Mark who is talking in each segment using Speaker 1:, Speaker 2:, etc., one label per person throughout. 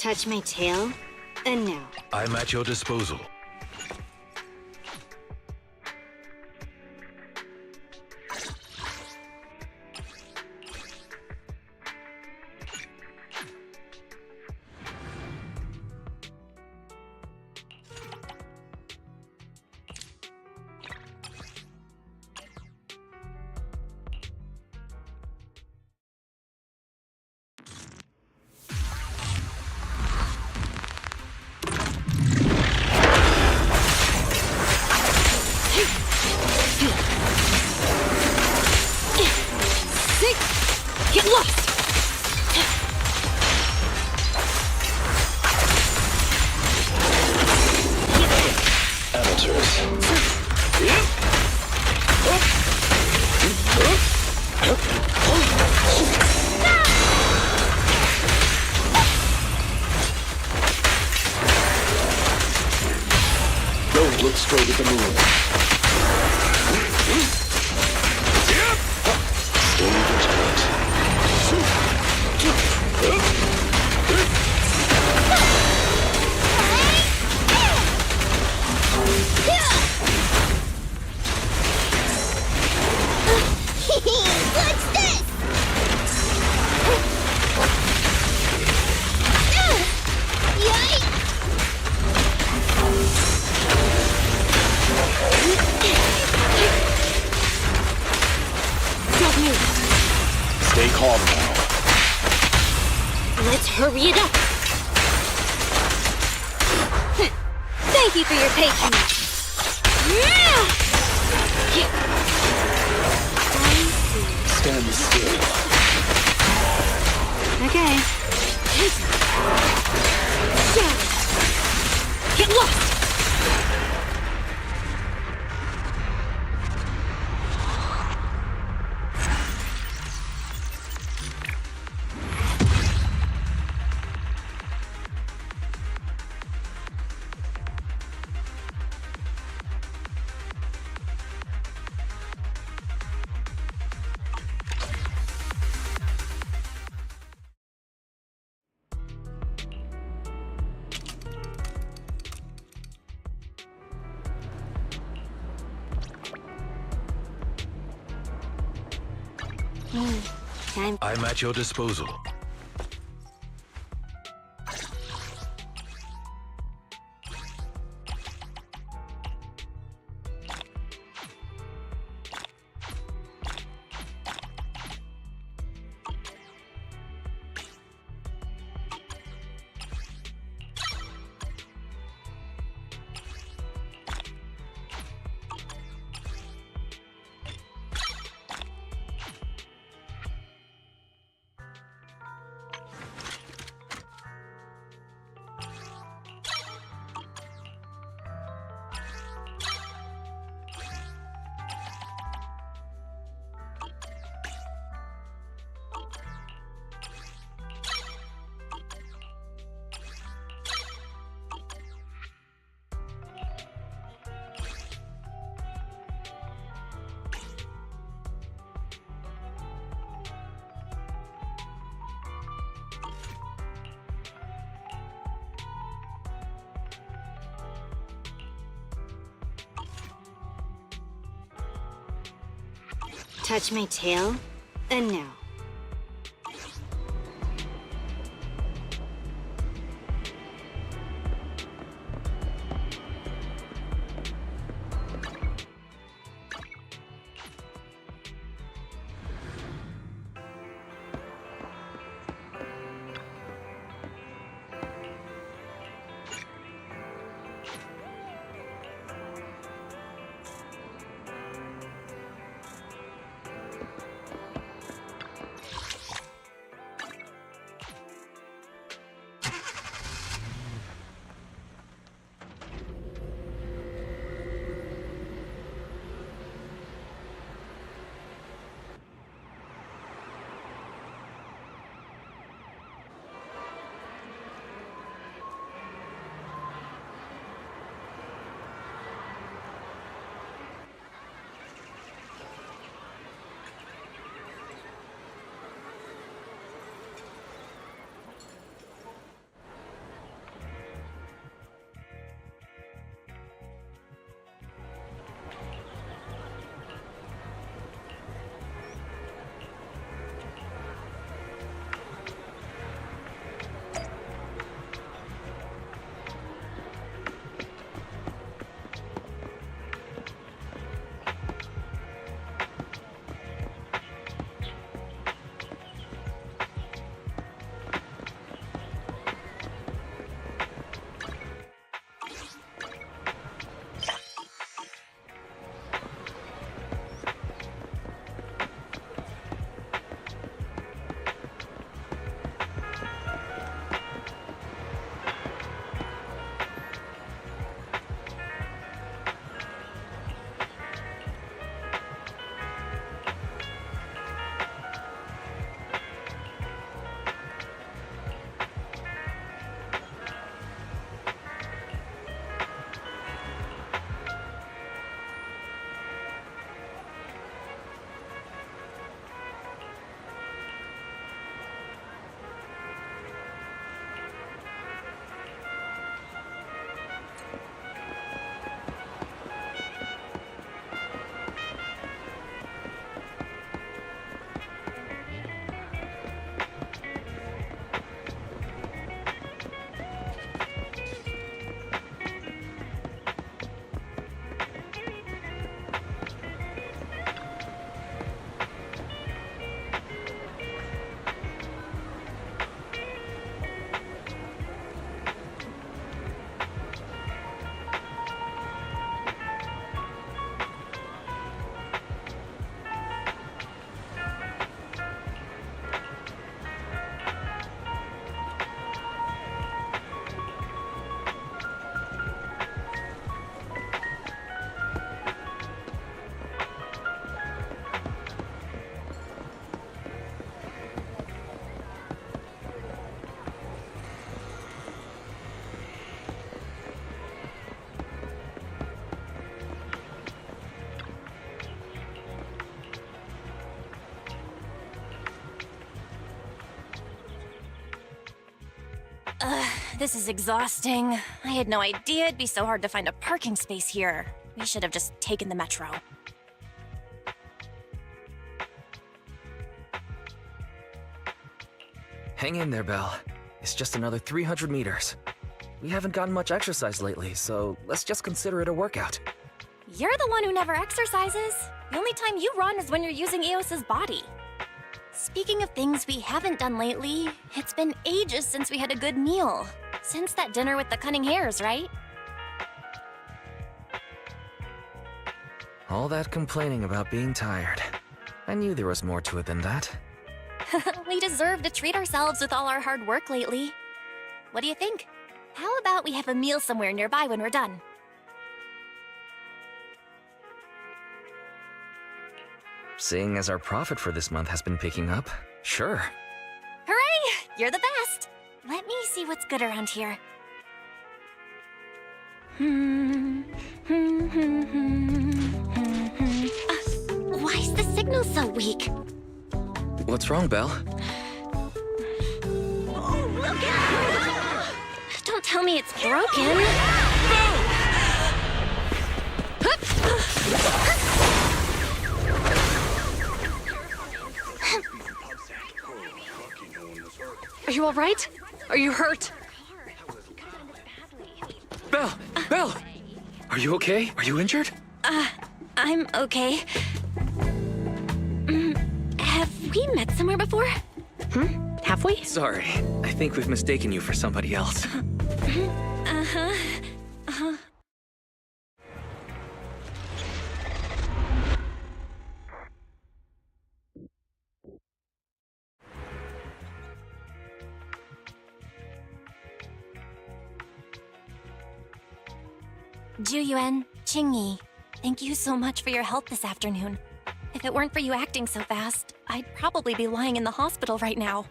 Speaker 1: Touch my tail, and now.
Speaker 2: I'm at your disposal.
Speaker 1: Get lost!
Speaker 3: Don't look straight at the moon. Stay vigilant.
Speaker 1: What's this? Yikes! Don't move.
Speaker 3: Stay calm now.
Speaker 1: Let's hurry it up. Thank you for your patience.
Speaker 3: Stand still.
Speaker 1: Okay. Get lost! Time.
Speaker 2: I'm at your disposal.
Speaker 1: Touch my tail, and now.
Speaker 4: this is exhausting. I had no idea it'd be so hard to find a parking space here. We should have just taken the metro.
Speaker 5: Hang in there, Belle. It's just another 300 meters. We haven't gotten much exercise lately, so let's just consider it a workout.
Speaker 4: You're the one who never exercises. The only time you run is when you're using Eos's body. Speaking of things we haven't done lately, it's been ages since we had a good meal. Since that dinner with the cunning hares, right?
Speaker 5: All that complaining about being tired. I knew there was more to it than that.
Speaker 4: We deserve to treat ourselves with all our hard work lately. What do you think? How about we have a meal somewhere nearby when we're done?
Speaker 5: Seeing as our profit for this month has been picking up, sure.
Speaker 4: Hooray! You're the best! Let me see what's good around here. Why is the signal so weak?
Speaker 5: What's wrong, Belle?
Speaker 4: Oh, look out! Don't tell me it's broken.
Speaker 6: Are you all right? Are you hurt?
Speaker 5: Belle! Belle! Are you okay? Are you injured?
Speaker 4: I'm okay. Have we met somewhere before?
Speaker 6: Have we?
Speaker 5: Sorry, I think we've mistaken you for somebody else.
Speaker 4: Juyuan, Qingyi, thank you so much for your help this afternoon. If it weren't for you acting so fast, I'd probably be lying in the hospital right now.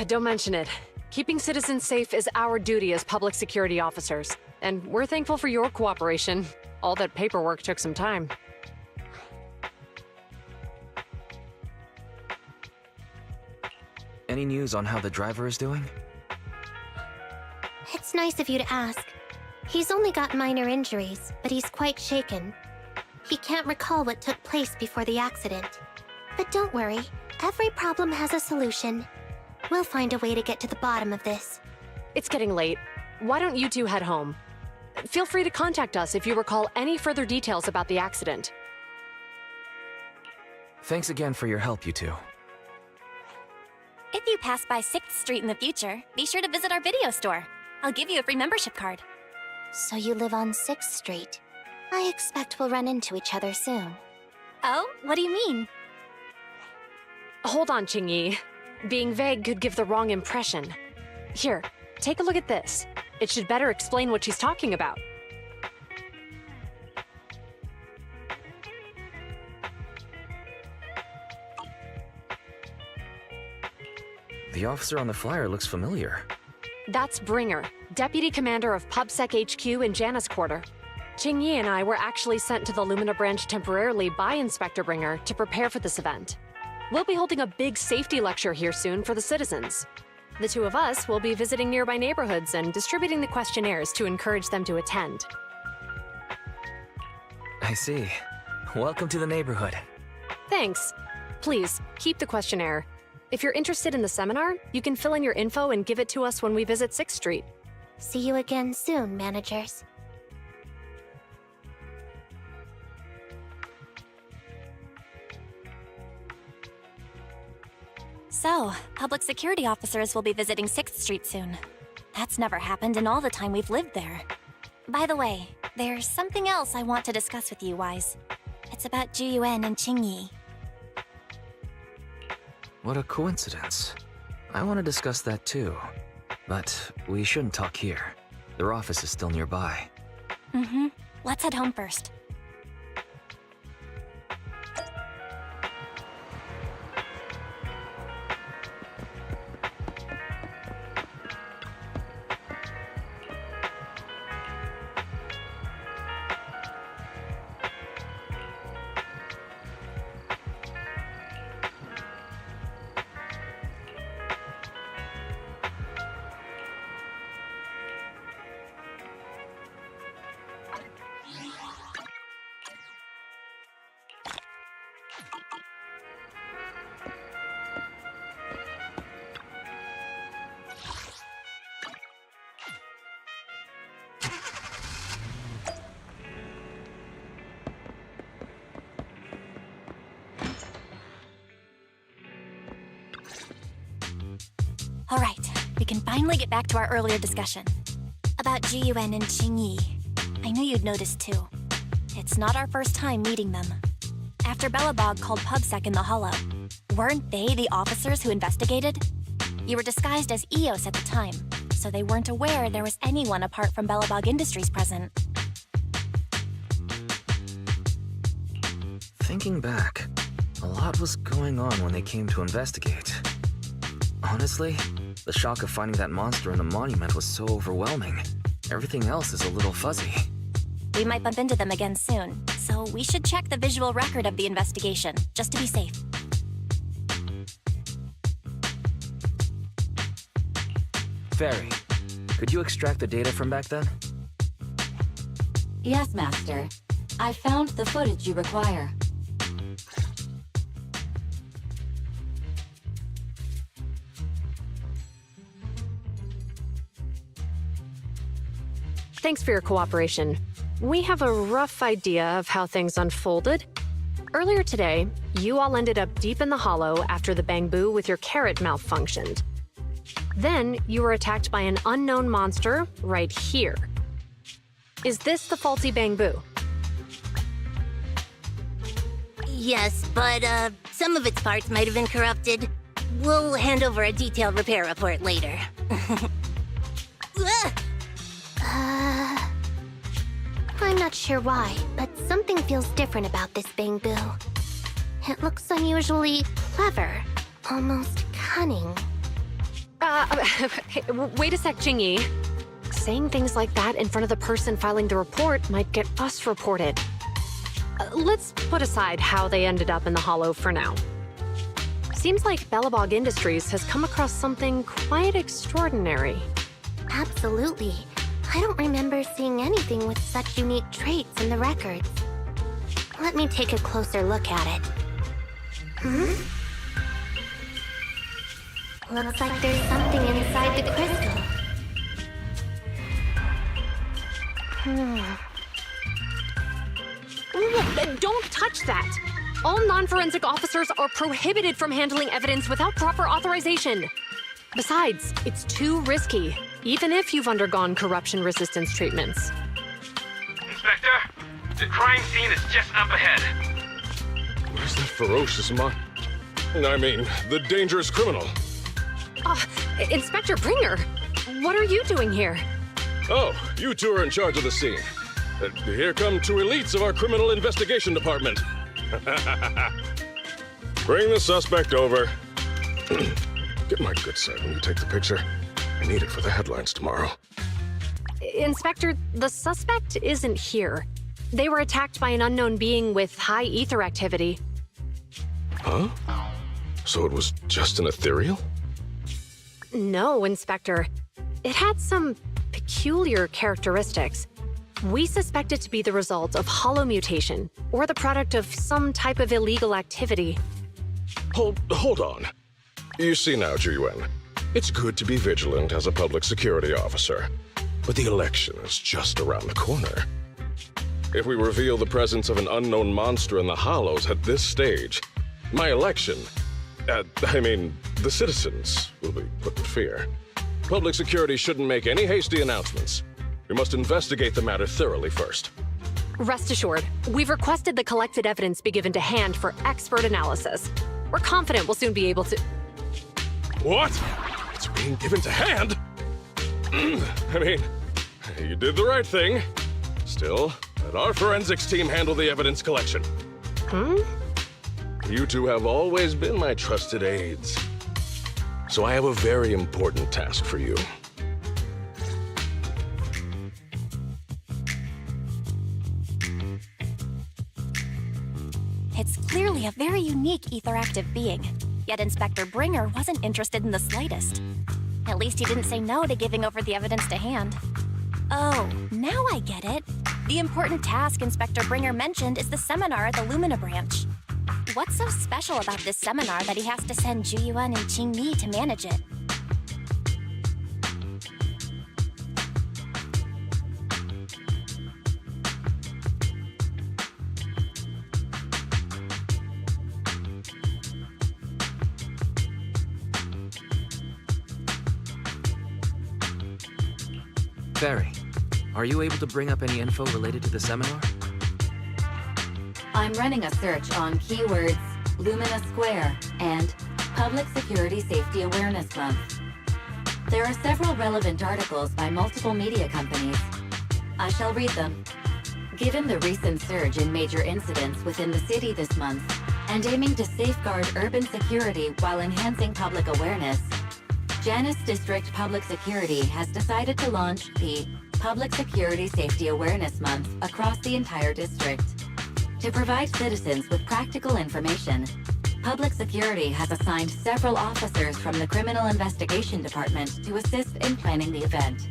Speaker 6: Don't mention it. Keeping citizens safe is our duty as public security officers, and we're thankful for your cooperation. All that paperwork took some time.
Speaker 5: Any news on how the driver is doing?
Speaker 1: It's nice of you to ask. He's only got minor injuries, but he's quite shaken. He can't recall what took place before the accident. But don't worry, every problem has a solution. We'll find a way to get to the bottom of this.
Speaker 6: It's getting late. Why don't you two head home? Feel free to contact us if you recall any further details about the accident.
Speaker 5: Thanks again for your help, you two.
Speaker 4: If you pass by 6th Street in the future, be sure to visit our video store. I'll give you a free membership card.
Speaker 1: So you live on 6th Street. I expect we'll run into each other soon.
Speaker 4: Oh, what do you mean?
Speaker 6: Hold on, Qingyi. Being vague could give the wrong impression. Here, take a look at this. It should better explain what she's talking about.
Speaker 5: The officer on the flyer looks familiar.
Speaker 6: That's Bringer, Deputy Commander of PubSec HQ in Janus Quarter. Qingyi and I were actually sent to the Lumina branch temporarily by Inspector Bringer to prepare for this event. We'll be holding a big safety lecture here soon for the citizens. The two of us will be visiting nearby neighborhoods and distributing the questionnaires to encourage them to attend.
Speaker 5: I see. Welcome to the neighborhood.
Speaker 6: Thanks. Please, keep the questionnaire. If you're interested in the seminar, you can fill in your info and give it to us when we visit 6th Street.
Speaker 1: See you again soon, managers.
Speaker 4: So, public security officers will be visiting 6th Street soon. That's never happened in all the time we've lived there. By the way, there's something else I want to discuss with you, Wise. It's about Juyuan and Qingyi.
Speaker 5: What a coincidence. I want to discuss that too. But we shouldn't talk here. Their office is still nearby.
Speaker 4: Let's head home first. All right, we can finally get back to our earlier discussion. About Jiyuan and Qingyi. I knew you'd noticed too. It's not our first time meeting them. After Belobog called PubSec in the Hollow, weren't they the officers who investigated? You were disguised as Eos at the time, so they weren't aware there was anyone apart from Belobog Industries present.
Speaker 5: Thinking back, a lot was going on when they came to investigate. Honestly, the shock of finding that monster in the monument was so overwhelming. Everything else is a little fuzzy.
Speaker 4: We might bump into them again soon, so we should check the visual record of the investigation, just to be safe.
Speaker 5: Fairy, could you extract the data from back then?
Speaker 7: Yes, Master. I found the footage you require.
Speaker 6: Thanks for your cooperation. We have a rough idea of how things unfolded. Earlier today, you all ended up deep in the Hollow after the Bangbu with your carrot malfunctioned. Then, you were attacked by an unknown monster right here. Is this the faulty Bangbu?
Speaker 1: Yes, but some of its parts might have been corrupted. We'll hand over a detailed repair report later. I'm not sure why, but something feels different about this Bangbu. It looks unusually clever, almost cunning.
Speaker 6: Wait a sec, Qingyi. Saying things like that in front of the person filing the report might get us reported. Let's put aside how they ended up in the Hollow for now. Seems like Belobog Industries has come across something quite extraordinary.
Speaker 1: Absolutely. I don't remember seeing anything with such unique traits in the records. Let me take a closer look at it. Looks like there's something inside the crystal.
Speaker 6: Don't touch that! All non-forensic officers are prohibited from handling evidence without proper authorization. Besides, it's too risky, even if you've undergone corruption resistance treatments.
Speaker 8: Inspector, the crime scene is just up ahead.
Speaker 9: Where's that ferocious the dangerous criminal?
Speaker 6: Inspector Bringer, what are you doing here?
Speaker 9: Oh, you two are in charge of the scene. Here come two elites of our criminal investigation department. Bring the suspect over. Get my good side when you take the picture. I need it for the headlines tomorrow.
Speaker 6: Inspector, the suspect isn't here. They were attacked by an unknown being with high ether activity.
Speaker 9: Huh? So it was just an ethereal?
Speaker 6: No, Inspector. It had some peculiar characteristics. We suspect it to be the result of hollow mutation, or the product of some type of illegal activity.
Speaker 9: Hold on. You see now, Jiyuan, it's good to be vigilant as a public security officer, but the election is just around the corner. If we reveal the presence of an unknown monster in the Hollows at this stage, my election, the citizens will be put in fear. Public security shouldn't make any hasty announcements. We must investigate the matter thoroughly first.
Speaker 6: Rest assured, we've requested the collected evidence be given to hand for expert analysis. We're confident we'll soon be able to...
Speaker 9: What? It's being given to hand? You did the right thing. Still, let our forensics team handle the evidence collection. You two have always been my trusted aides. So I have a very important task for you.
Speaker 4: It's clearly a very unique etheractive being, yet Inspector Bringer wasn't interested in the slightest. At least he didn't say no to giving over the evidence to hand. Oh, now I get it. The important task Inspector Bringer mentioned is the seminar at the Lumina branch. What's so special about this seminar that he has to send Jiyuan and Qingyi to manage it?
Speaker 5: Fairy, are you able to bring up any info related to the seminar?
Speaker 7: I'm running a search on keywords Lumina Square and Public Security Safety Awareness Month. There are several relevant articles by multiple media companies. I shall read them. Given the recent surge in major incidents within the city this month, and aiming to safeguard urban security while enhancing public awareness, Janus District Public Security has decided to launch the Public Security Safety Awareness Month across the entire district. To provide citizens with practical information, Public Security has assigned several officers from the Criminal Investigation Department to assist in planning the event.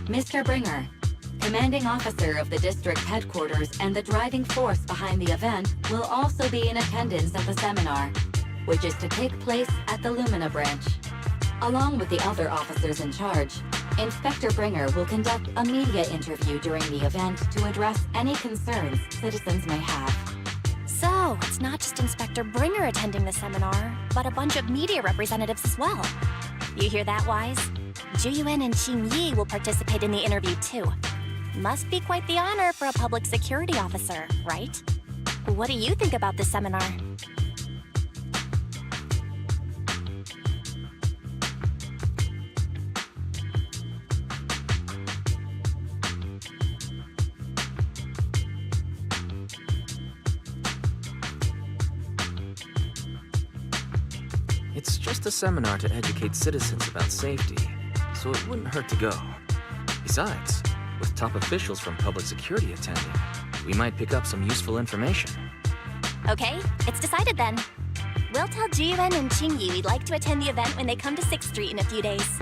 Speaker 7: Mr. Bringer, commanding officer of the district headquarters and the driving force behind the event, will also be in attendance at the seminar, which is to take place at the Lumina branch. Along with the other officers in charge, Inspector Bringer will conduct a media interview during the event to address any concerns citizens may have.
Speaker 4: So, it's not just Inspector Bringer attending the seminar, but a bunch of media representatives as well. You hear that, Wise? Juyuan and Qingyi will participate in the interview too. Must be quite the honor for a public security officer, right? What do you think about this seminar?
Speaker 5: It's just a seminar to educate citizens about safety, so it wouldn't hurt to go. Besides, with top officials from public security attending, we might pick up some useful information.
Speaker 4: Okay, it's decided then. We'll tell Jiyuan and Qingyi we'd like to attend the event when they come to 6th Street in a few days.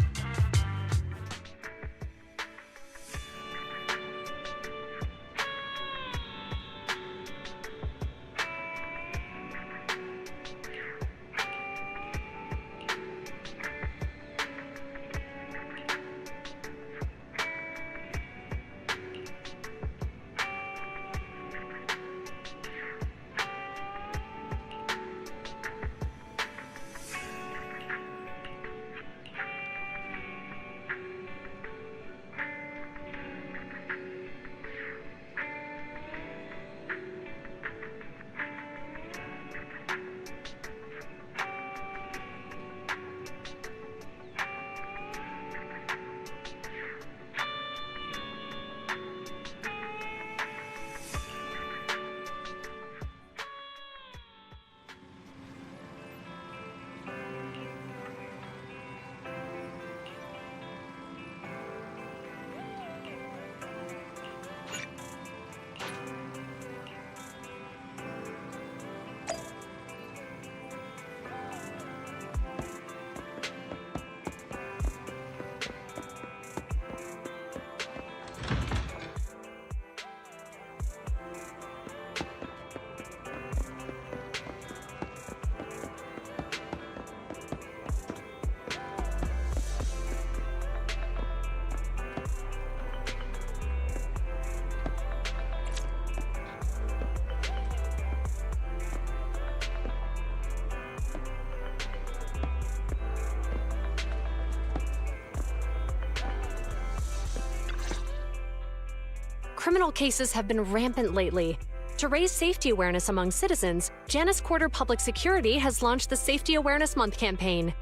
Speaker 6: Criminal cases have been rampant lately. To raise safety awareness among citizens, Janus Quarter Public Security has launched the Safety Awareness Month campaign.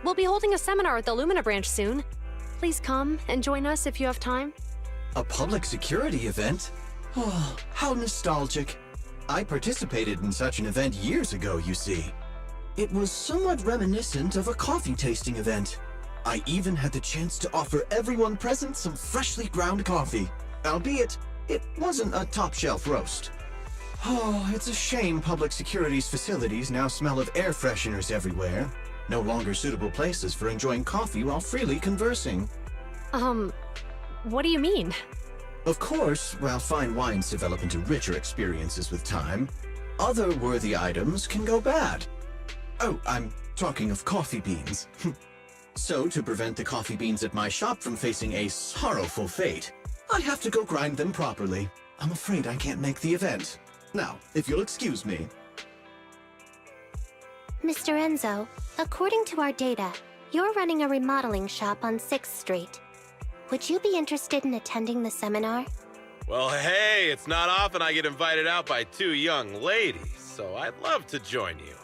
Speaker 6: We'll be holding a seminar at the Lumina branch soon. Please come and join us if you have time.
Speaker 10: A public security event? Oh, how nostalgic. I participated in such an event years ago, you see. It was somewhat reminiscent of a coffee tasting event. I even had the chance to offer everyone present some freshly ground coffee, albeit it wasn't a top-shelf roast. Oh, it's a shame public security's facilities now smell of air fresheners everywhere. No longer suitable places for enjoying coffee while freely conversing.
Speaker 6: What do you mean?
Speaker 10: Of course, while fine wines develop into richer experiences with time, other worthy items can go bad. Oh, I'm talking of coffee beans. So, to prevent the coffee beans at my shop from facing a sorrowful fate, I have to go grind them properly. I'm afraid I can't make the event. Now, if you'll excuse me.
Speaker 1: Mr. Enzo, according to our data, you're running a remodeling shop on 6th Street. would you be interested in attending the seminar?
Speaker 11: Well, hey, it's not often I get invited out by two young ladies, so I'd love to join you.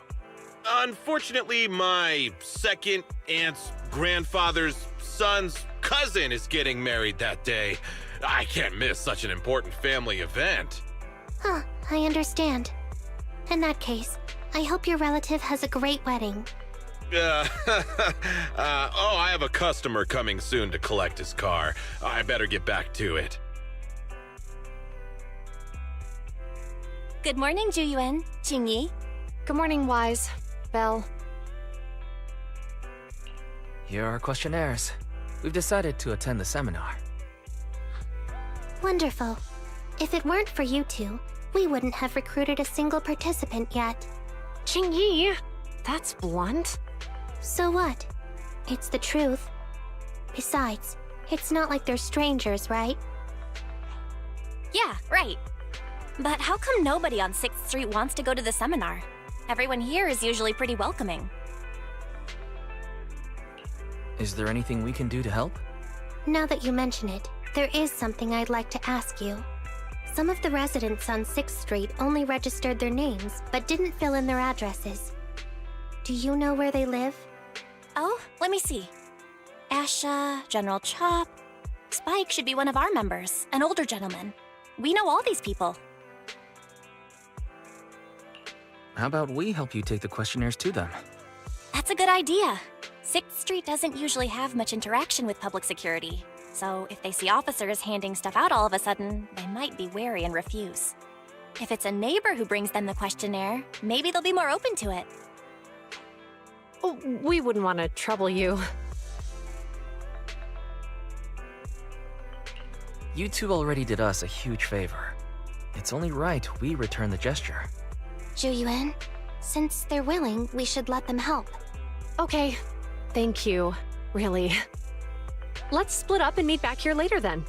Speaker 11: Unfortunately, my second aunt's grandfather's son's cousin is getting married that day. I can't miss such an important family event.
Speaker 1: Huh, I understand. In that case, I hope your relative has a great wedding.
Speaker 11: I have a customer coming soon to collect his car. I better get back to it.
Speaker 4: Good morning, Juyuan, Qingyi.
Speaker 6: Good morning, Wise. Belle.
Speaker 5: Here are our questionnaires. We've decided to attend the seminar.
Speaker 1: Wonderful. If it weren't for you two, we wouldn't have recruited a single participant yet.
Speaker 6: Qingyi! That's blunt.
Speaker 1: So what? It's the truth. Besides, it's not like they're strangers, right?
Speaker 4: Yeah, right. But how come nobody on 6th Street wants to go to the seminar? Everyone here is usually pretty welcoming.
Speaker 5: Is there anything we can do to help?
Speaker 1: Now that you mention it, there is something I'd like to ask you. Some of the residents on 6th Street only registered their names, but didn't fill in their addresses. Do you know where they live?
Speaker 4: Oh, let me see. Asha, General Chop. Spike should be one of our members, an older gentleman. We know all these people.
Speaker 5: How about we help you take the questionnaires to them?
Speaker 4: That's a good idea. 6th Street doesn't usually have much interaction with public security, so if they see officers handing stuff out all of a sudden, they might be wary and refuse. If it's a neighbor who brings them the questionnaire, maybe they'll be more open to it.
Speaker 6: Oh, we wouldn't want to trouble you.
Speaker 5: You two already did us a huge favor. It's only right we return the gesture.
Speaker 1: Juyuan, since they're willing, we should let them help.
Speaker 6: Okay. Thank you. Really. Let's split up and meet back here later then.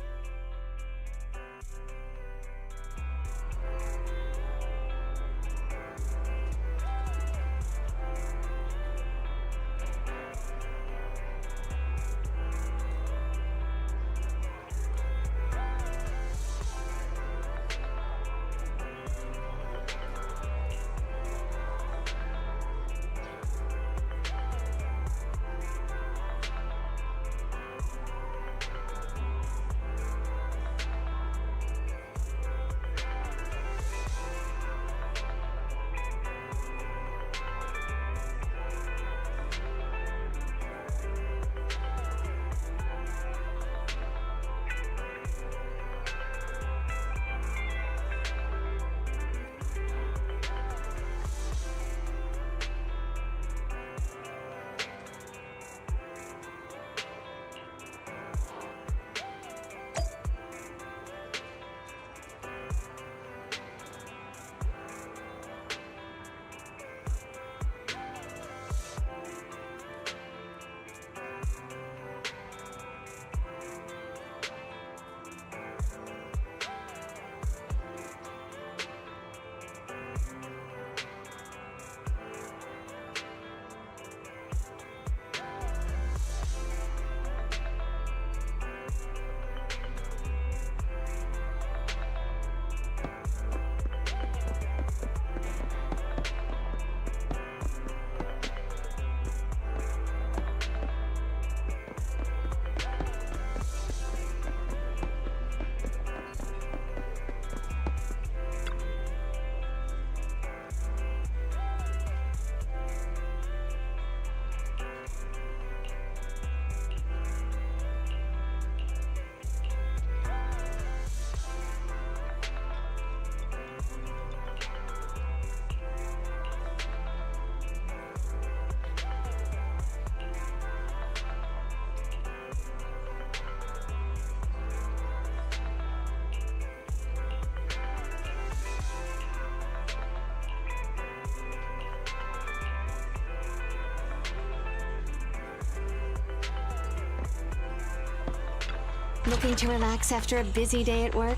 Speaker 12: Looking to relax after a busy day at work?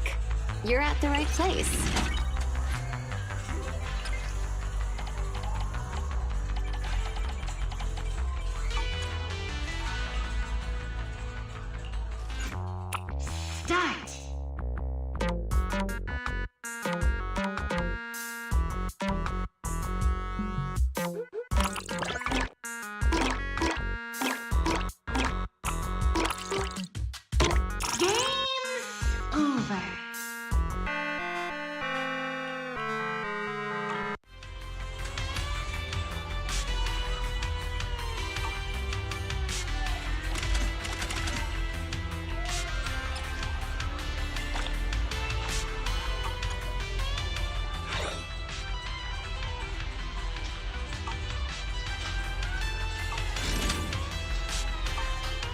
Speaker 12: You're at the right place.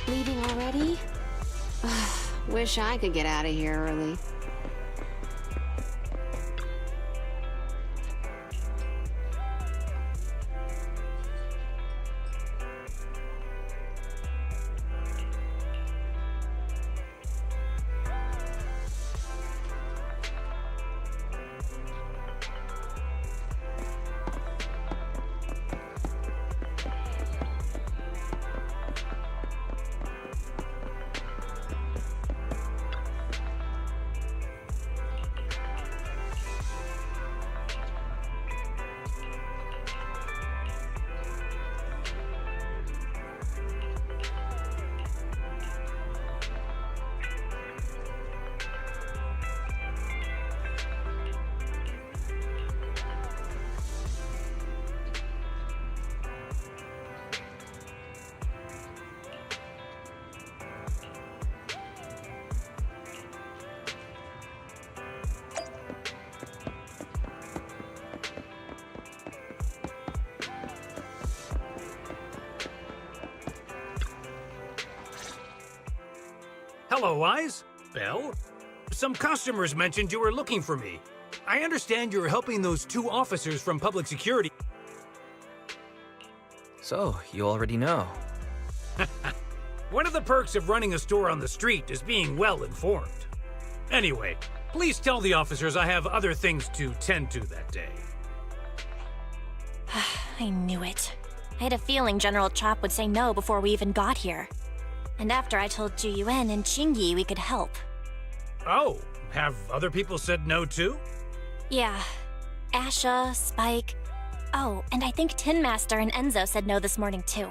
Speaker 12: Leaving already? Wish I could get out of here early.
Speaker 13: Hello, Wise. Belle? Some customers mentioned you were looking for me. I understand you're helping those 2 officers from public security.
Speaker 5: So, you already know.
Speaker 13: One of the perks of running a store on the street is being well informed. Anyway, please tell the officers I have other things to tend to that day.
Speaker 4: I knew it. I had a feeling General Chop would say no before we even got here. And after I told Zhu Yuan and Qingyi we could help.
Speaker 13: Oh, have other people said no too?
Speaker 4: Yeah. Asha, Spike. Oh, and I think Tin Master and Enzo said no this morning too.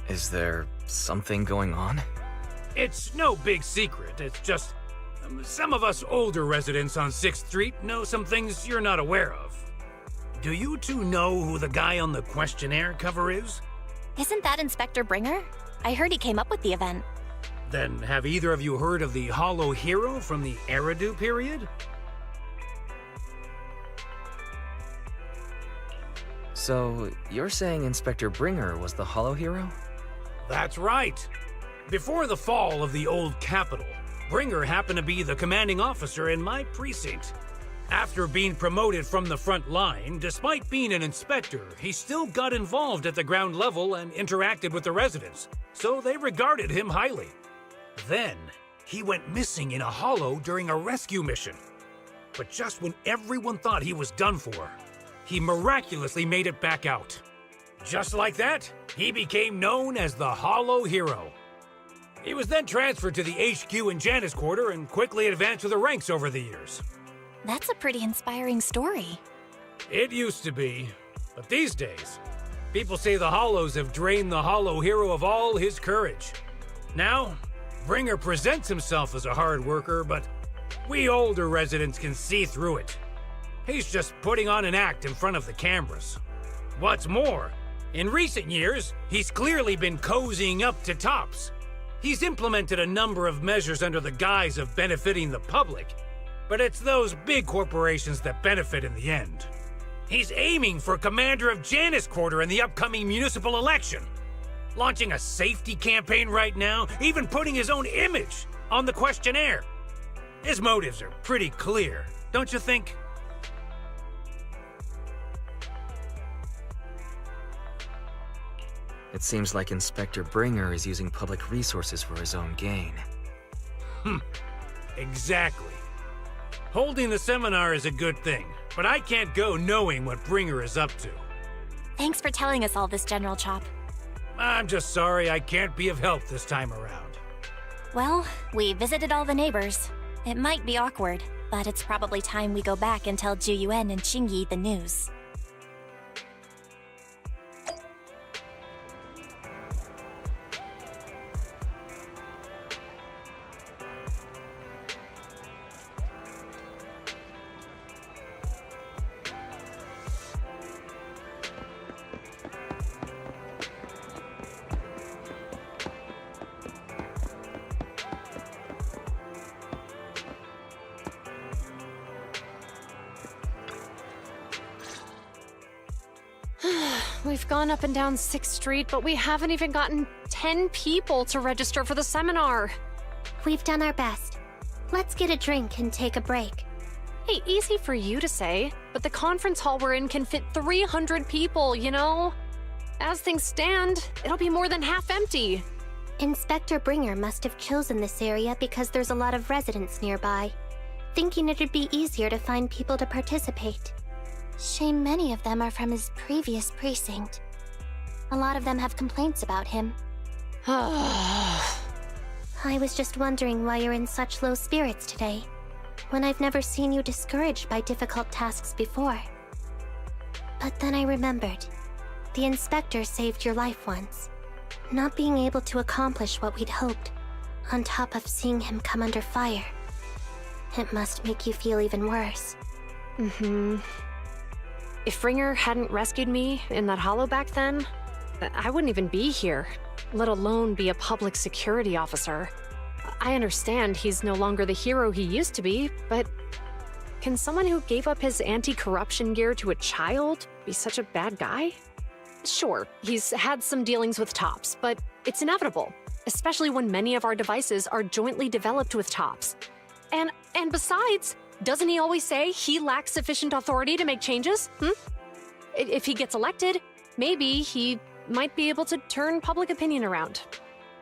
Speaker 5: Is there something going on?
Speaker 13: It's no big secret. It's just some of us older residents on 6th Street know some things you're not aware of. Do you 2 know who the guy on the questionnaire cover is?
Speaker 4: Isn't that Inspector Bringer? I heard he came up with the event.
Speaker 13: Then have either of you heard of the Hollow Hero from the Eridu period?
Speaker 5: So, you're saying Inspector Bringer was the Hollow Hero?
Speaker 13: That's right. Before the fall of the old capital, Bringer happened to be the commanding officer in my precinct. After being promoted from the front line, despite being an inspector, he still got involved at the ground level and interacted with the residents, so they regarded him highly. Then, he went missing in a hollow during a rescue mission. But just when everyone thought he was done for, he miraculously made it back out. Just like that, he became known as the Hollow Hero. He was then transferred to the HQ in Janus Quarter and quickly advanced to the ranks over the years.
Speaker 4: That's a pretty inspiring story.
Speaker 13: It used to be, but these days, people say the Hollows have drained the Hollow Hero of all his courage. Now, Bringer presents himself as a hard worker, but we older residents can see through it. He's just putting on an act in front of the cameras. What's more, in recent years, he's clearly been cozying up to Tops. He's implemented a number of measures under the guise of benefiting the public, but it's those big corporations that benefit in the end. He's aiming for commander of Janus Quarter in the upcoming municipal election, launching a safety campaign right now, even putting his own image on the questionnaire. His motives are pretty clear, don't you think?
Speaker 5: It seems like Inspector Bringer is using public resources for his own gain.
Speaker 13: Exactly. Holding the seminar is a good thing, but I can't go knowing what Bringer is up to.
Speaker 4: Thanks for telling us all this, General Chop.
Speaker 13: I'm just sorry I can't be of help this time around.
Speaker 4: Well, we visited all the neighbors. It might be awkward, but it's probably time we go back and tell Zhu Yuan and Qingyi the news.
Speaker 6: We've gone up and down 6th Street, but we haven't even gotten 10 people to register for the seminar.
Speaker 1: We've done our best. Let's get a drink and take a break.
Speaker 6: Hey, easy for you to say, but the conference hall we're in can fit 300 people, you know? As things stand, it'll be more than half empty.
Speaker 1: Inspector Bringer must have chosen this area because there's a lot of residents nearby, thinking it'd be easier to find people to participate. Shame many of them are from his previous precinct. A lot of them have complaints about him. I was just wondering why you're in such low spirits today, when I've never seen you discouraged by difficult tasks before. But then I remembered. The inspector saved your life once. Not being able to accomplish what we'd hoped, on top of seeing him come under fire. It must make you feel even worse.
Speaker 6: Mm-hmm. If Bringer hadn't rescued me in that hollow back then, I wouldn't even be here, let alone be a public security officer. I understand he's no longer the hero he used to be, but can someone who gave up his anti-corruption gear to a child be such a bad guy? Sure, he's had some dealings with TOPS, but it's inevitable, especially when many of our devices are jointly developed with TOPS. And besides, doesn't he always say he lacks sufficient authority to make changes? If he gets elected, maybe he might be able to turn public opinion around.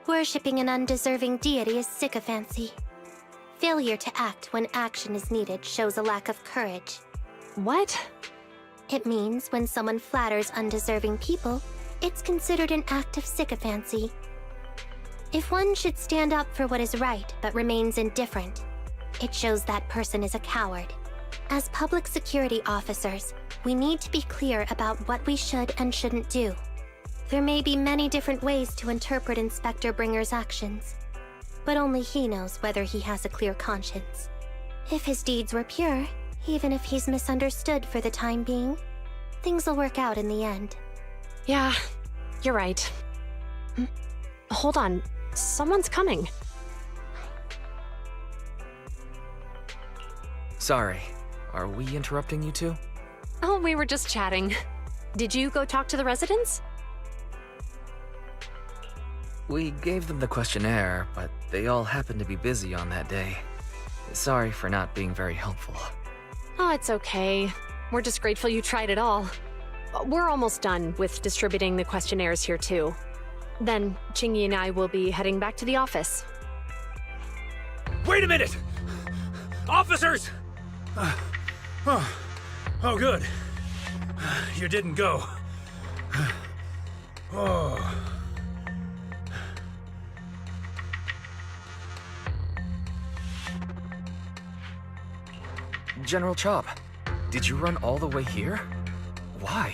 Speaker 1: Worshipping an undeserving deity is sycophancy. Failure to act when action is needed shows a lack of courage.
Speaker 6: What?
Speaker 1: It means when someone flatters undeserving people, it's considered an act of sycophancy. If one should stand up for what is right but remains indifferent, it shows that person is a coward. As public security officers, we need to be clear about what we should and shouldn't do. There may be many different ways to interpret Inspector Bringer's actions, but only he knows whether he has a clear conscience. If his deeds were pure, even if he's misunderstood for the time being, things will work out in the end.
Speaker 6: Yeah, you're right. Hold on, someone's coming.
Speaker 5: Sorry, are we interrupting you two?
Speaker 6: Oh, we were just chatting. Did you go talk to the residents?
Speaker 5: We gave them the questionnaire, but they all happened to be busy on that day. Sorry for not being very helpful.
Speaker 6: Oh, it's okay. We're just grateful you tried it all. We're almost done with distributing the questionnaires here, too. Then, Chingy and I will be heading back to the office.
Speaker 13: Wait a minute! Officers! Oh, good. You didn't go. Oh.
Speaker 5: General Chop, did you run all the way here? Why?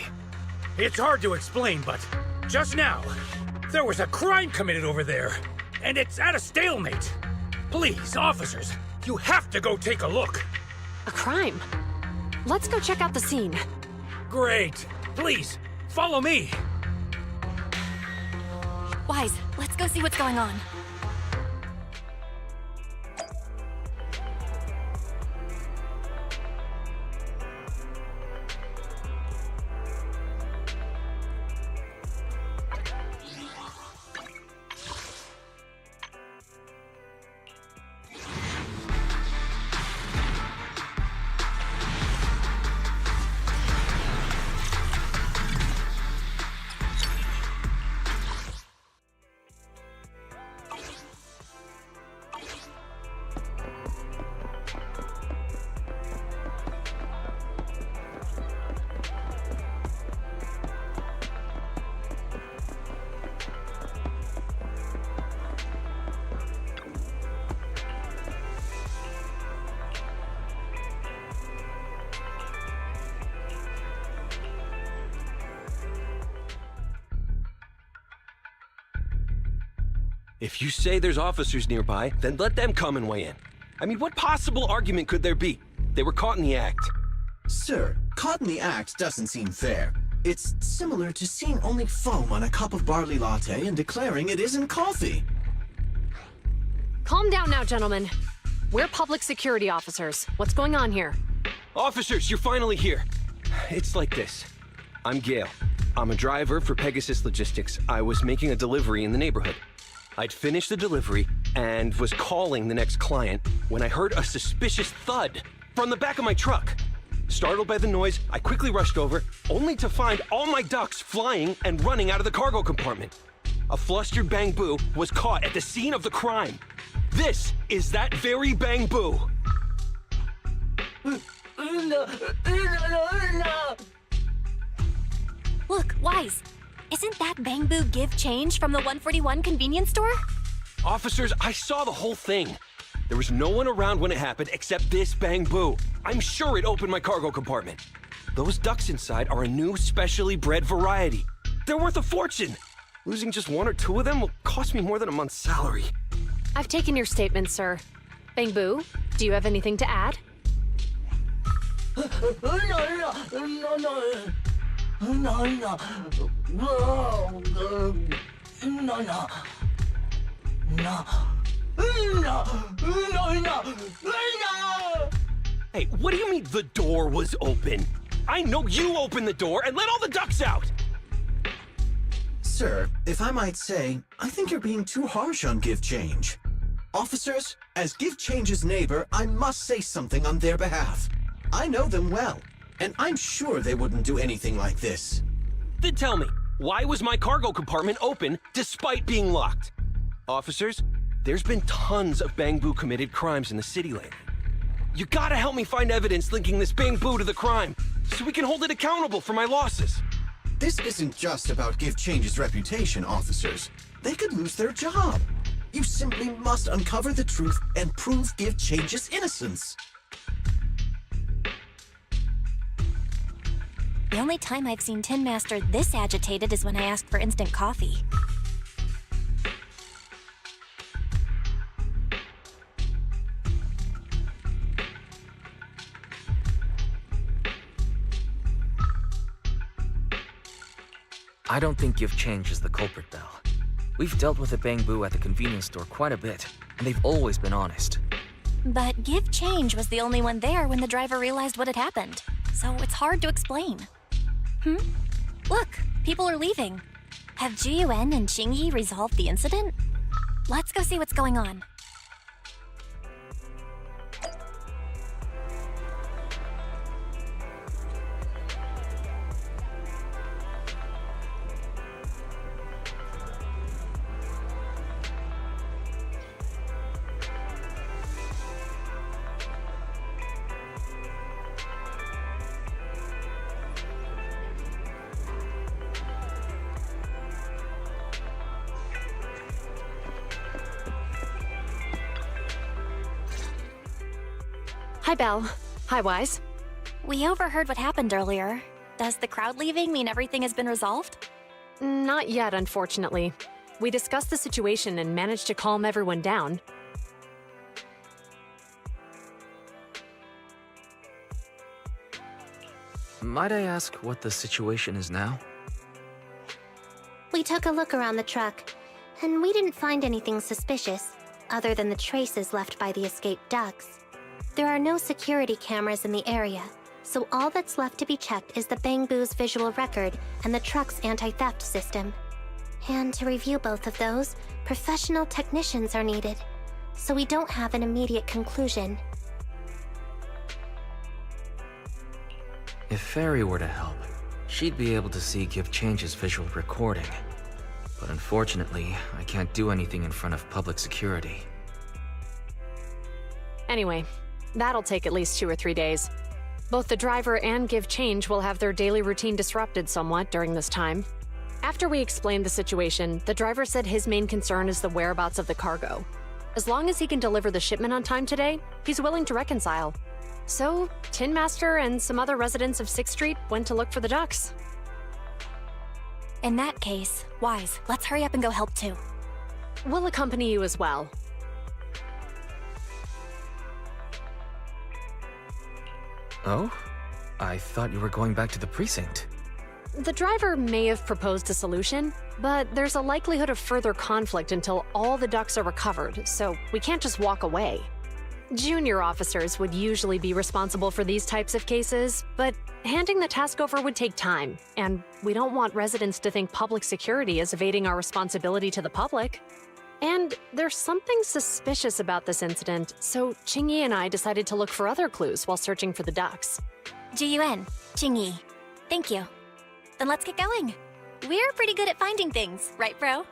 Speaker 13: It's hard to explain, but just now, there was a crime committed over there, and it's at a stalemate. Please, officers, you have to go take a look.
Speaker 6: A crime? Let's go check out the scene.
Speaker 13: Great. Please, follow me.
Speaker 4: Wise, let's go see what's going on.
Speaker 14: If you say there's officers nearby, then let them come and weigh in. I mean, what possible argument could there be? They were caught in the act.
Speaker 10: Sir, caught in the act doesn't seem fair. It's similar to seeing only foam on a cup of barley latte and declaring it isn't coffee.
Speaker 6: Calm down now, gentlemen. We're public security officers. What's going on here?
Speaker 14: Officers, you're finally here. It's like this. I'm Gale. I'm a driver for Pegasus Logistics. I was making a delivery in the neighborhood. I'd finished the delivery and was calling the next client when I heard a suspicious thud from the back of my truck. Startled by the noise, I quickly rushed over, only to find all my ducks flying and running out of the cargo compartment. A flustered Bang Boo was caught at the scene of the crime. This is that very Bang Boo.
Speaker 4: Look, Wise. Isn't that Bang Boo Give Change from the 141 convenience store?
Speaker 14: Officers, I saw the whole thing. There was no one around when it happened except this Bang Boo. I'm sure it opened my cargo compartment. Those ducks inside are a new specially bred variety. They're worth a fortune. Losing just one or two of them will cost me more than a month's salary.
Speaker 6: I've taken your statement, sir. Bang Boo, do you have anything to add?
Speaker 14: Hey, what do you mean the door was open? I know you opened the door and let all the ducks out!
Speaker 10: Sir, if I might say, I think you're being too harsh on Give Change. Officers, as Give Change's neighbor, I must say something on their behalf. I know them well, and I'm sure they wouldn't do anything like this.
Speaker 14: Then tell me, why was my cargo compartment open despite being locked? Officers, there's been tons of Bang Boo committed crimes in the city lately. You gotta help me find evidence linking this Bang Boo to the crime, so we can hold it accountable for my losses.
Speaker 10: This isn't just about Give Change's reputation, officers. They could lose their job. You simply must uncover the truth and prove Give Change's innocence.
Speaker 4: The only time I've seen Tin Master this agitated is when I asked for instant coffee.
Speaker 5: I don't think Give Change is the culprit, Belle. We've dealt with the Bang Boo at the convenience store quite a bit, and they've always been honest.
Speaker 4: But Give Change was the only one there when the driver realized what had happened, so it's hard to explain. Look, people are leaving. Have Jiyuan and Qingyi resolved the incident? Let's go see what's going on.
Speaker 6: Hi, Belle. Hi, Wise.
Speaker 4: We overheard what happened earlier. Does the crowd leaving mean everything has been resolved?
Speaker 6: Not yet, unfortunately. We discussed the situation and managed to calm everyone down.
Speaker 5: Might I ask what the situation is now?
Speaker 1: We took a look around the truck, and we didn't find anything suspicious, other than the traces left by the escaped ducks. There are no security cameras in the area, so all that's left to be checked is the Bang Boo's visual record and the truck's anti-theft system. And to review both of those, professional technicians are needed, so we don't have an immediate conclusion.
Speaker 5: If Fairy were to help, she'd be able to see Give Change's visual recording. But unfortunately, I can't do anything in front of public security.
Speaker 6: Anyway, that'll take at least 2 or 3 days. Both the driver and Give Change will have their daily routine disrupted somewhat during this time. After we explained the situation, the driver said his main concern is the whereabouts of the cargo. As long as he can deliver the shipment on time today, he's willing to reconcile. So, Tin Master and some other residents of 6th Street went to look for the ducks.
Speaker 4: In that case, Wise, let's hurry up and go help too.
Speaker 6: We'll accompany you as well.
Speaker 5: Oh? I thought you were going back to the precinct.
Speaker 6: The driver may have proposed a solution, but there's a likelihood of further conflict until all the ducks are recovered, so we can't just walk away. Junior officers would usually be responsible for these types of cases, but handing the task over would take time, and we don't want residents to think public security is evading our responsibility to the public. And there's something suspicious about this incident, so Qingyi and I decided to look for other clues while searching for the ducks.
Speaker 4: Jiyuan, Qingyi. Thank you. Then let's get going. We're pretty good at finding things, right, bro?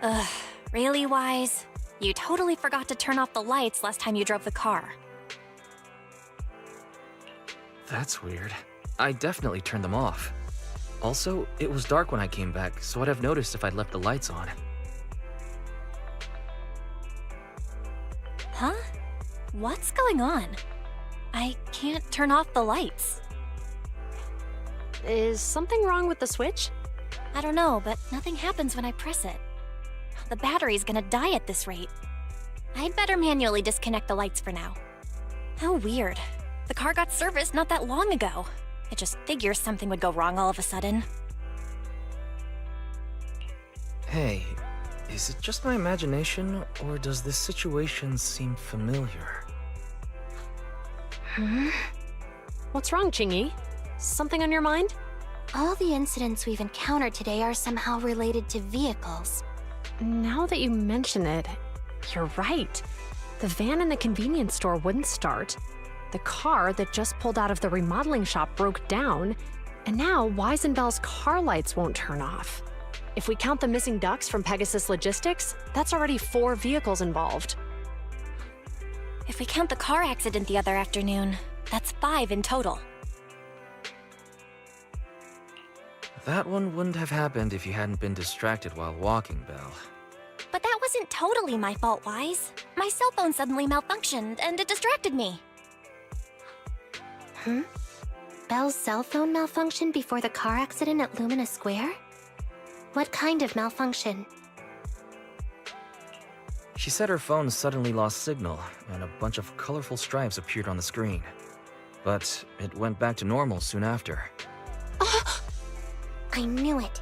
Speaker 4: Ugh, really, Wise? You totally forgot to turn off the lights last time you drove the car.
Speaker 5: That's weird. I definitely turned them off. Also, it was dark when I came back, so I'd have noticed if I'd left the lights on.
Speaker 4: Huh? What's going on? I can't turn off the lights.
Speaker 6: Is something wrong with the switch?
Speaker 4: I don't know, but nothing happens when I press it. The battery's gonna die at this rate. I'd better manually disconnect the lights for now. How weird. The car got serviced not that long ago. I just figure something would go wrong all of a sudden.
Speaker 5: Hey, is it just my imagination, or does this situation seem familiar?
Speaker 6: What's wrong, Qingyi? Something on your mind?
Speaker 1: All the incidents we've encountered today are somehow related to vehicles.
Speaker 6: Now that you mention it, you're right. The van in the convenience store wouldn't start. The car that just pulled out of the remodeling shop broke down, and now Wise and Bell's car lights won't turn off. If we count the missing ducks from Pegasus Logistics, that's already 4 vehicles involved.
Speaker 4: If we count the car accident the other afternoon, that's 5 in total.
Speaker 5: That one wouldn't have happened if you hadn't been distracted while walking, Belle.
Speaker 4: But that wasn't totally my fault, Wise. My cell phone suddenly malfunctioned, and it distracted me.
Speaker 1: Belle's cell phone malfunctioned before the car accident at Lumina Square? What kind of malfunction?
Speaker 5: She said her phone suddenly lost signal, and a bunch of colorful stripes appeared on the screen. But it went back to normal soon after.
Speaker 1: I knew it.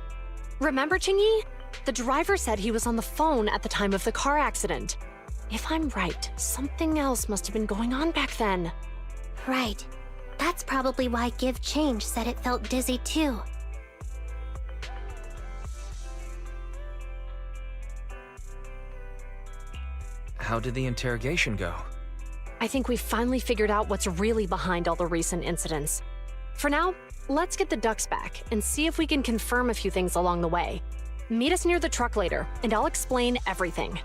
Speaker 6: Remember, Qingyi? The driver said he was on the phone at the time of the car accident. If I'm right, something else must have been going on back then.
Speaker 1: Right. That's probably why Give Change said it felt dizzy too.
Speaker 5: How did the interrogation go?
Speaker 6: I think we finally figured out what's really behind all the recent incidents. For now, let's get the ducks back and see if we can confirm a few things along the way. Meet us near the truck later, and I'll explain everything.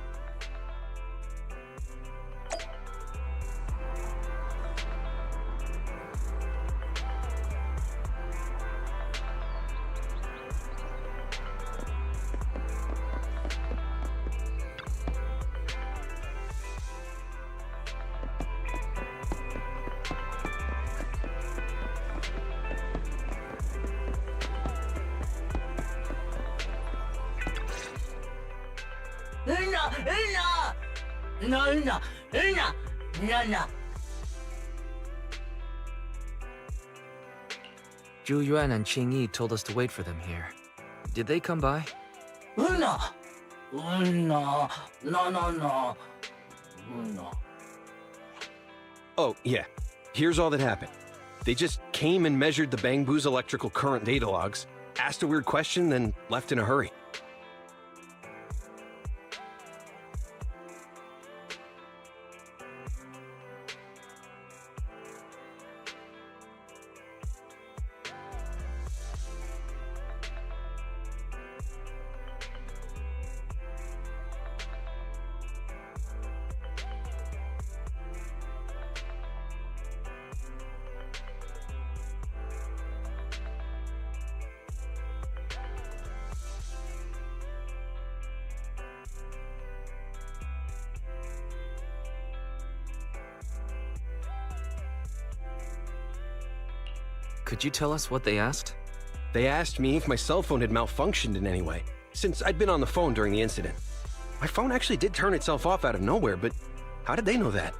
Speaker 5: Zhu Yuan and Qingyi told us to wait for them here. Did they come by?
Speaker 14: Oh, yeah. Here's all that happened. They just came and measured the Bangbu's electrical current data logs, asked a weird question, then left in a hurry.
Speaker 5: Could you tell us what they asked?
Speaker 14: They asked me if my cell phone had malfunctioned in any way, since I'd been on the phone during the incident. My phone actually did turn itself off out of nowhere, but how did they know that?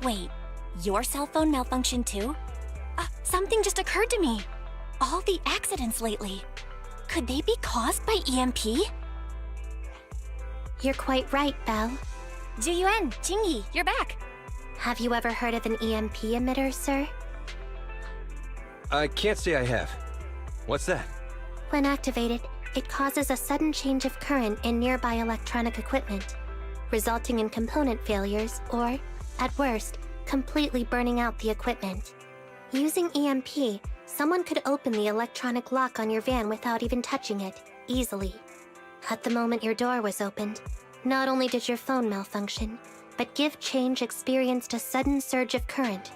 Speaker 4: Wait, your cell phone malfunctioned too? Something just occurred to me. All the accidents lately, could they be caused by EMP?
Speaker 1: You're quite right, Belle.
Speaker 4: Zhu Yuan, Qingyi, you're back.
Speaker 1: Have you ever heard of an EMP emitter, sir?
Speaker 14: I can't say I have. What's that?
Speaker 1: When activated, it causes a sudden change of current in nearby electronic equipment, resulting in component failures or, at worst, completely burning out the equipment. Using EMP, someone could open the electronic lock on your van without even touching it, easily. At the moment your door was opened, not only did your phone malfunction, but Give Change experienced a sudden surge of current,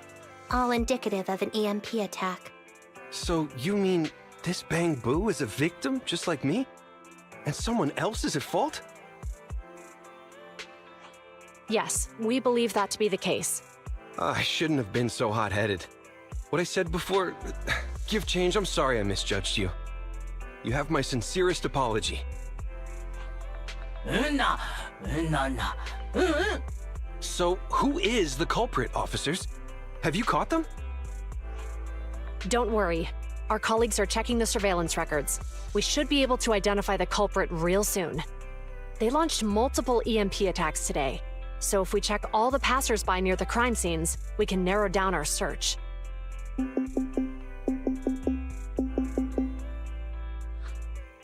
Speaker 1: all indicative of an EMP attack.
Speaker 14: So you mean this Bang Boo is a victim just like me? And someone else is at fault?
Speaker 6: Yes, we believe that to be the case.
Speaker 14: I shouldn't have been so hot-headed. What I said before... Give Change, I'm sorry I misjudged you. You have my sincerest apology. So, who is the culprit, officers? Have you caught them?
Speaker 6: Don't worry. Our colleagues are checking the surveillance records. We should be able to identify the culprit real soon. They launched multiple EMP attacks today, so if we check all the passers-by near the crime scenes, we can narrow down our search.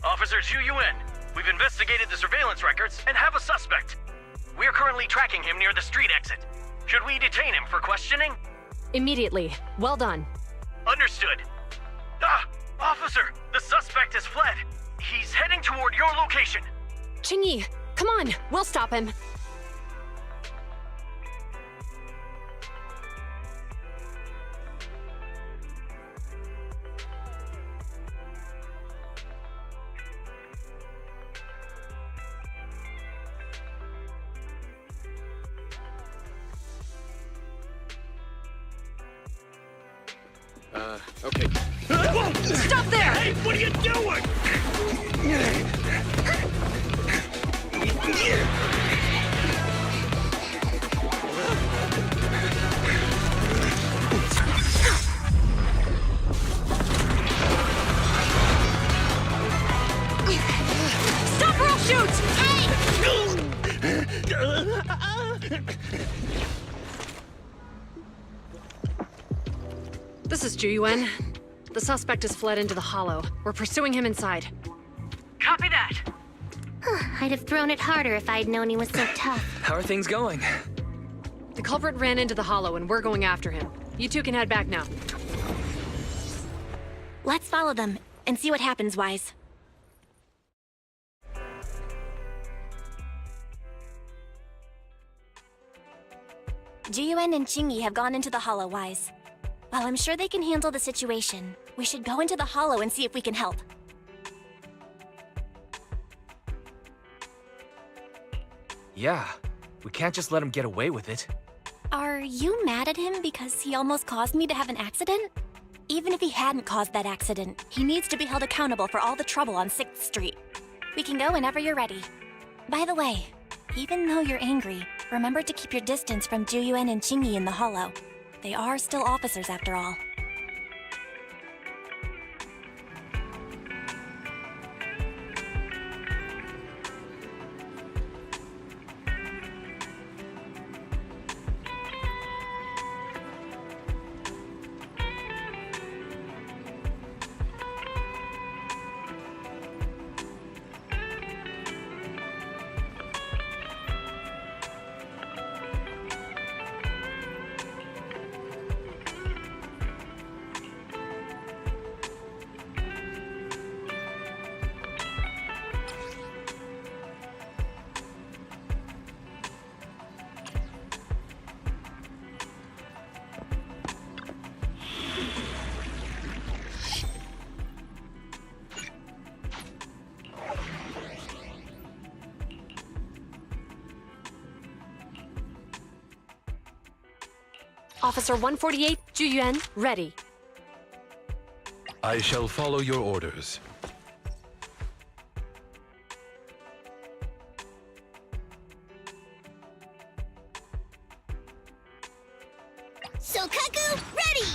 Speaker 15: Officer Zhu Yuan, we've investigated the surveillance records and have a suspect. We are currently tracking him near the street exit. Should we detain him for questioning?
Speaker 6: Immediately. Well done.
Speaker 15: Understood. Officer, the suspect has fled. He's heading toward your location.
Speaker 6: Qingyi, come on, we'll stop him.
Speaker 3: Okay.
Speaker 6: Stop there!
Speaker 15: Hey, what are you doing?
Speaker 6: Stop or I'll shoot! This is Zhu Yuan. The suspect has fled into the hollow. We're pursuing him inside.
Speaker 15: Copy that.
Speaker 1: I'd have thrown it harder if I'd known he was so tough.
Speaker 5: How are things going?
Speaker 6: The culprit ran into the hollow and we're going after him. You two can head back now.
Speaker 4: Let's follow them and see what happens, Wise. Jiyuan and Qingyi have gone into the hollow, Wise. While I'm sure they can handle the situation, we should go into the hollow and see if we can help.
Speaker 5: Yeah, we can't just let him get away with it.
Speaker 4: Are you mad at him because he almost caused me to have an accident? Even if he hadn't caused that accident, he needs to be held accountable for all the trouble on 6th Street. We can go whenever you're ready. By the way, even though you're angry, remember to keep your distance from Juyuan and Qingyi in the hollow. They are still officers after all.
Speaker 6: Officer 148, Juyuan, ready.
Speaker 2: I shall follow your orders.
Speaker 1: Sokaku, ready!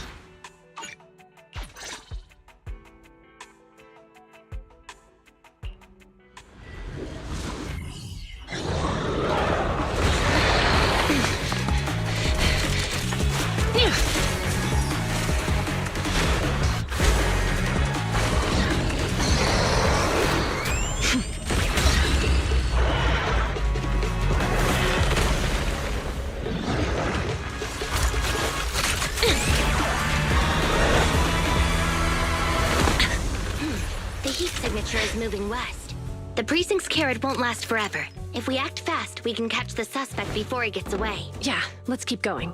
Speaker 1: The heat signature is moving west. The precinct's carrot won't last forever. If we act fast, we can catch the suspect before he gets away.
Speaker 6: Yeah, let's keep going.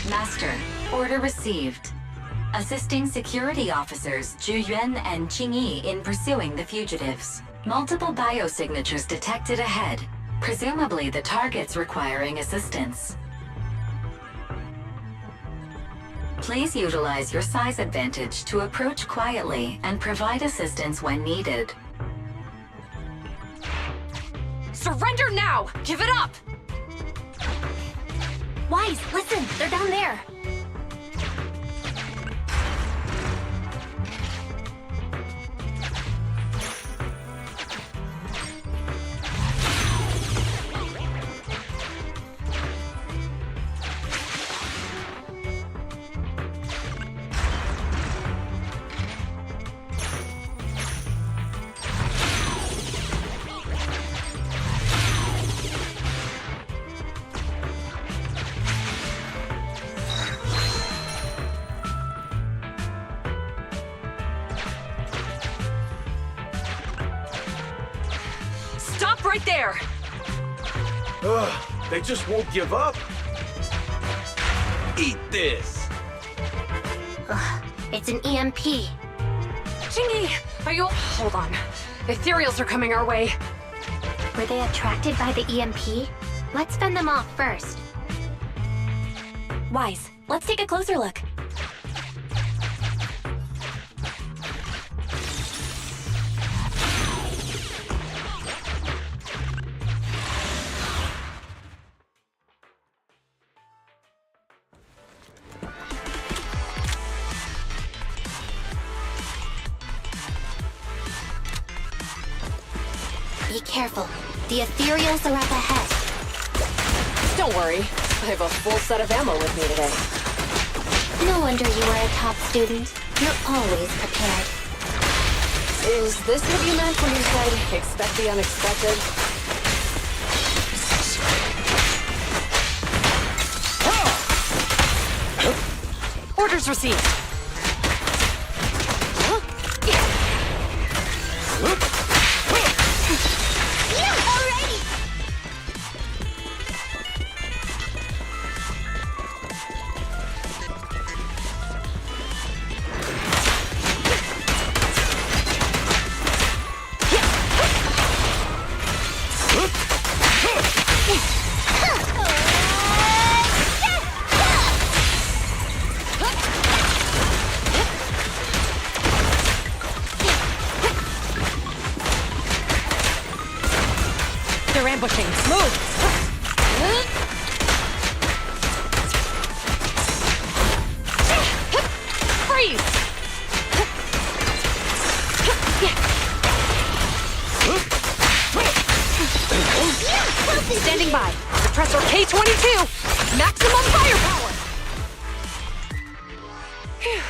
Speaker 7: Master, order received. Assisting security officers Zhu Yuan and Qing Yi in pursuing the fugitives. Multiple biosignatures detected ahead, presumably the targets requiring assistance. Please utilize your size advantage to approach quietly and provide assistance when needed.
Speaker 6: Surrender now! Give it up!
Speaker 4: Wise, listen, they're down there.
Speaker 6: Stop right there!
Speaker 11: Ugh, they just won't give up. Eat this.
Speaker 1: Ugh, it's an EMP.
Speaker 6: Chingy, are you... Hold on. Ethereals are coming our way.
Speaker 1: Were they attracted by the EMP? Let's fend them off first.
Speaker 4: Wise, let's take a closer look.
Speaker 1: Be careful. The Ethereals are up ahead.
Speaker 6: Don't worry. I have a full set of ammo with me today.
Speaker 1: No wonder you are a top student. You're always prepared.
Speaker 6: Is this what you meant when you said, expect the unexpected? Orders received. They're ambushing. Move! Freeze! Standing by. Suppressor K-22! Maximum firepower! Phew.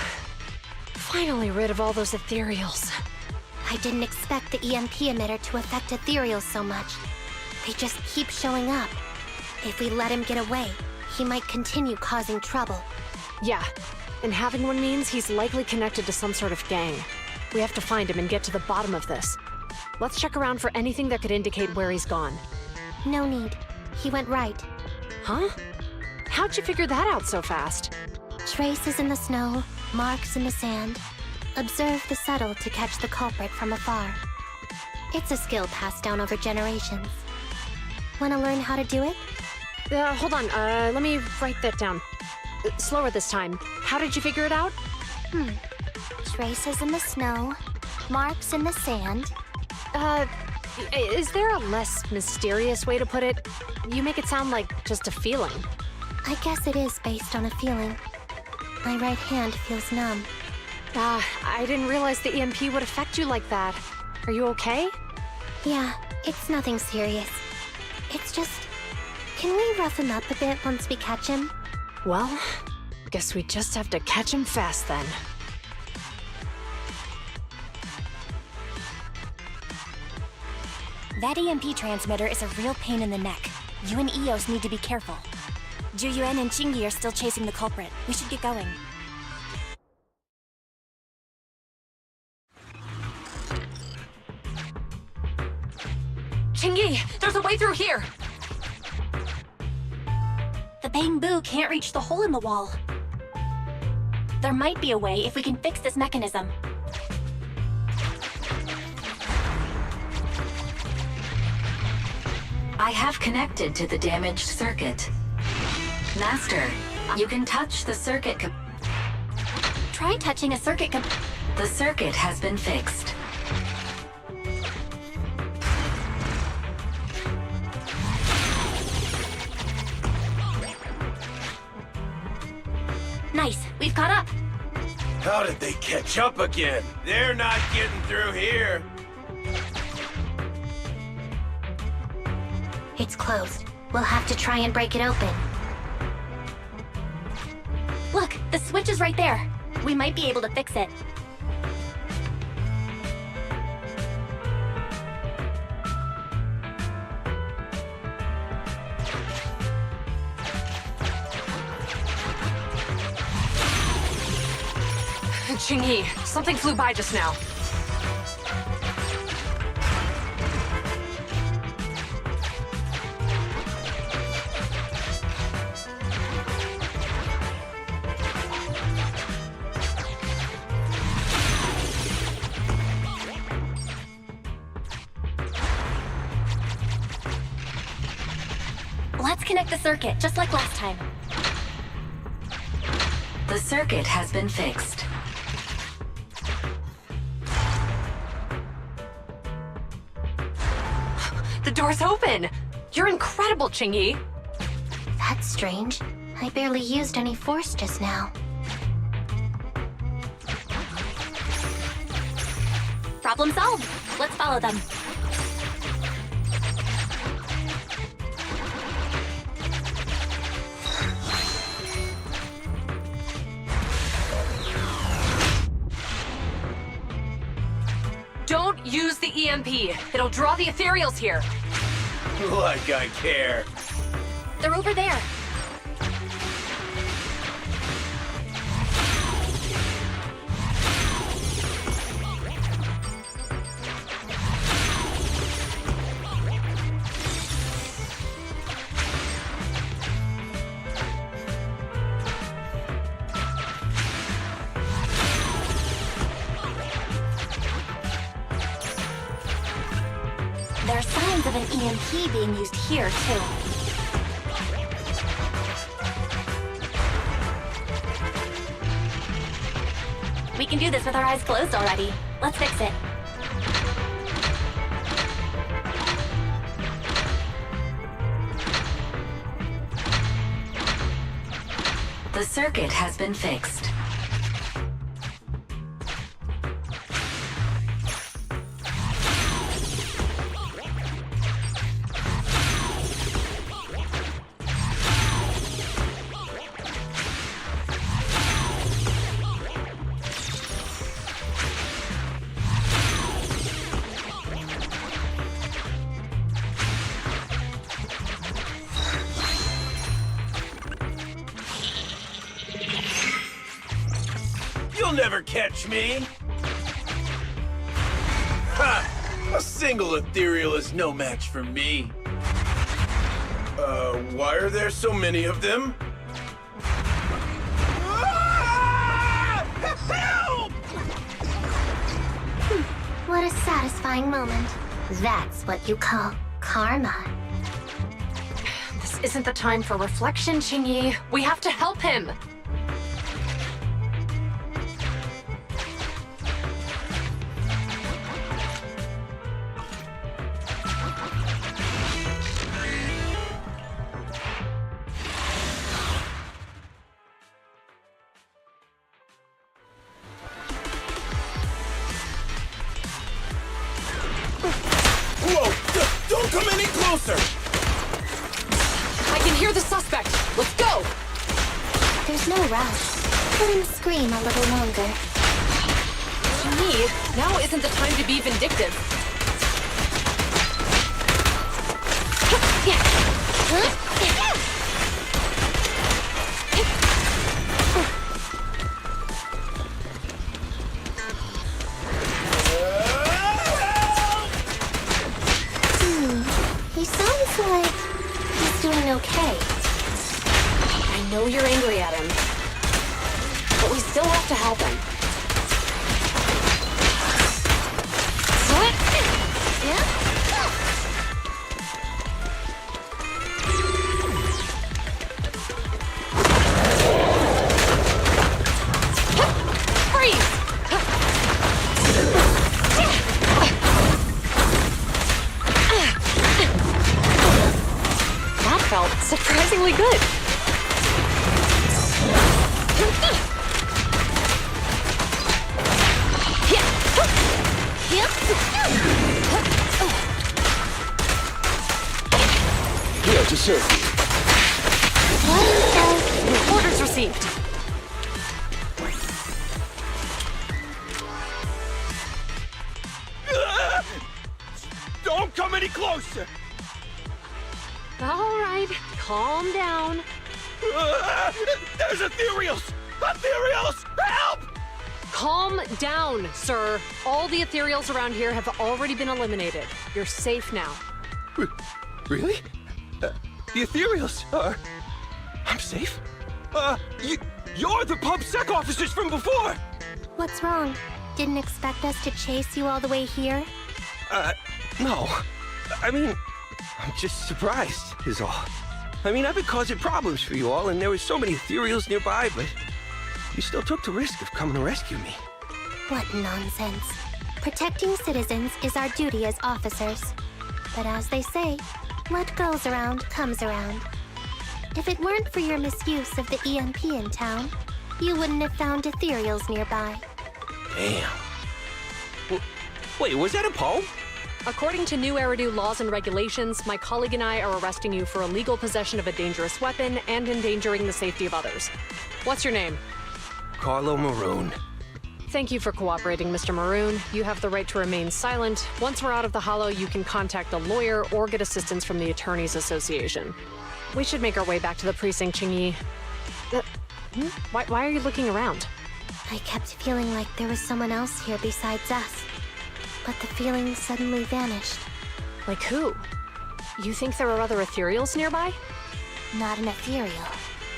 Speaker 6: Finally rid of all those ethereals.
Speaker 1: I didn't expect the EMP emitter to affect Ethereals so much. They just keep showing up. If we let him get away, he might continue causing trouble.
Speaker 6: Yeah, and having one means he's likely connected to some sort of gang. We have to find him and get to the bottom of this. Let's check around for anything that could indicate where he's gone.
Speaker 1: No need. He went right.
Speaker 6: Huh? How'd you figure that out so fast?
Speaker 1: Traces in the snow, marks in the sand. Observe the subtle to catch the culprit from afar. It's a skill passed down over generations. Want to learn how to do it?
Speaker 6: Hold on, let me write that down. Slower this time. How did you figure it out?
Speaker 1: Traces in the snow, marks in the sand.
Speaker 6: Is there a less mysterious way to put it? You make it sound like just a feeling.
Speaker 1: I guess it is based on a feeling. My right hand feels numb.
Speaker 6: I didn't realize the EMP would affect you like that. Are you okay?
Speaker 1: Yeah, it's nothing serious. It's just... Can we rough him up a bit once we catch him?
Speaker 6: Well, guess we just have to catch him fast then.
Speaker 4: That EMP transmitter is a real pain in the neck. You and Eos need to be careful. Zhu Yuan and Qing Yi are still chasing the culprit. We should get going.
Speaker 6: Qingyi, there's a way through here!
Speaker 4: The bamboo can't reach the hole in the wall. There might be a way if we can fix this mechanism.
Speaker 7: I have connected to the damaged circuit. Master, you can touch the circuit.
Speaker 4: Try touching a circuit.
Speaker 7: The circuit has been fixed.
Speaker 4: Nice, we've caught up.
Speaker 11: How did they catch up again? They're not getting through here.
Speaker 1: It's closed. We'll have to try and break it open.
Speaker 4: Look, the switch is right there. We might be able to fix it.
Speaker 6: Qingyi, something flew by just now.
Speaker 4: Let's connect the circuit, just like last time.
Speaker 7: The circuit has been fixed.
Speaker 6: The door's open! You're incredible, Qingyi!
Speaker 1: That's strange. I barely used any force just now.
Speaker 4: Problem solved. Let's follow them.
Speaker 6: Don't use the EMP. It'll draw the ethereals here.
Speaker 11: Like I care.
Speaker 4: They're over there. There are signs of an EMP being used here, too. We can do this with our eyes closed already. Let's fix it.
Speaker 7: The circuit has been fixed.
Speaker 11: You'll never catch me! Ha! A single ethereal is no match for me. Why are there so many of them? Help!
Speaker 1: What a satisfying moment. That's what you call karma.
Speaker 6: This isn't the time for reflection, Qingyi. We have to help him.
Speaker 11: Whoa! Don't come any closer!
Speaker 6: I can hear the suspect. Let's go!
Speaker 1: There's no rush. Let him scream a little longer.
Speaker 6: Qingyi, now isn't the time to be vindictive. have to help him. That felt surprisingly good.
Speaker 3: Here to serve you.
Speaker 6: Orders received.
Speaker 14: Don't come any closer!
Speaker 6: All right, calm down.
Speaker 14: There's ethereals! Ethereals! Help!
Speaker 6: Calm down, sir. All the ethereals around here have already been eliminated. You're safe now.
Speaker 14: Really? The ethereals are... I'm safe? You're the PubSec officers from before!
Speaker 1: What's wrong? Didn't expect us to chase you all the way here?
Speaker 14: No. I mean, I'm just surprised, is all. I mean, I've been causing problems for you all, and there were so many ethereals nearby, but you still took the risk of coming to rescue me.
Speaker 1: What nonsense. Protecting citizens is our duty as officers. But as they say, what goes around comes around. If it weren't for your misuse of the EMP in town, you wouldn't have found ethereals nearby.
Speaker 14: Damn. Wait, was that a poem?
Speaker 6: According to New Eridu laws and regulations, my colleague and I are arresting you for illegal possession of a dangerous weapon and endangering the safety of others. What's your name?
Speaker 14: Carlo Maroon.
Speaker 6: Thank you for cooperating, Mr. Maroon. You have the right to remain silent. Once we're out of the Hollow, you can contact a lawyer or get assistance from the Attorneys Association. We should make our way back to the precinct, Qingyi. Why are you looking around?
Speaker 1: I kept feeling like there was someone else here besides us. But the feeling suddenly vanished.
Speaker 6: Like who? You think there are other ethereals nearby?
Speaker 1: Not an ethereal.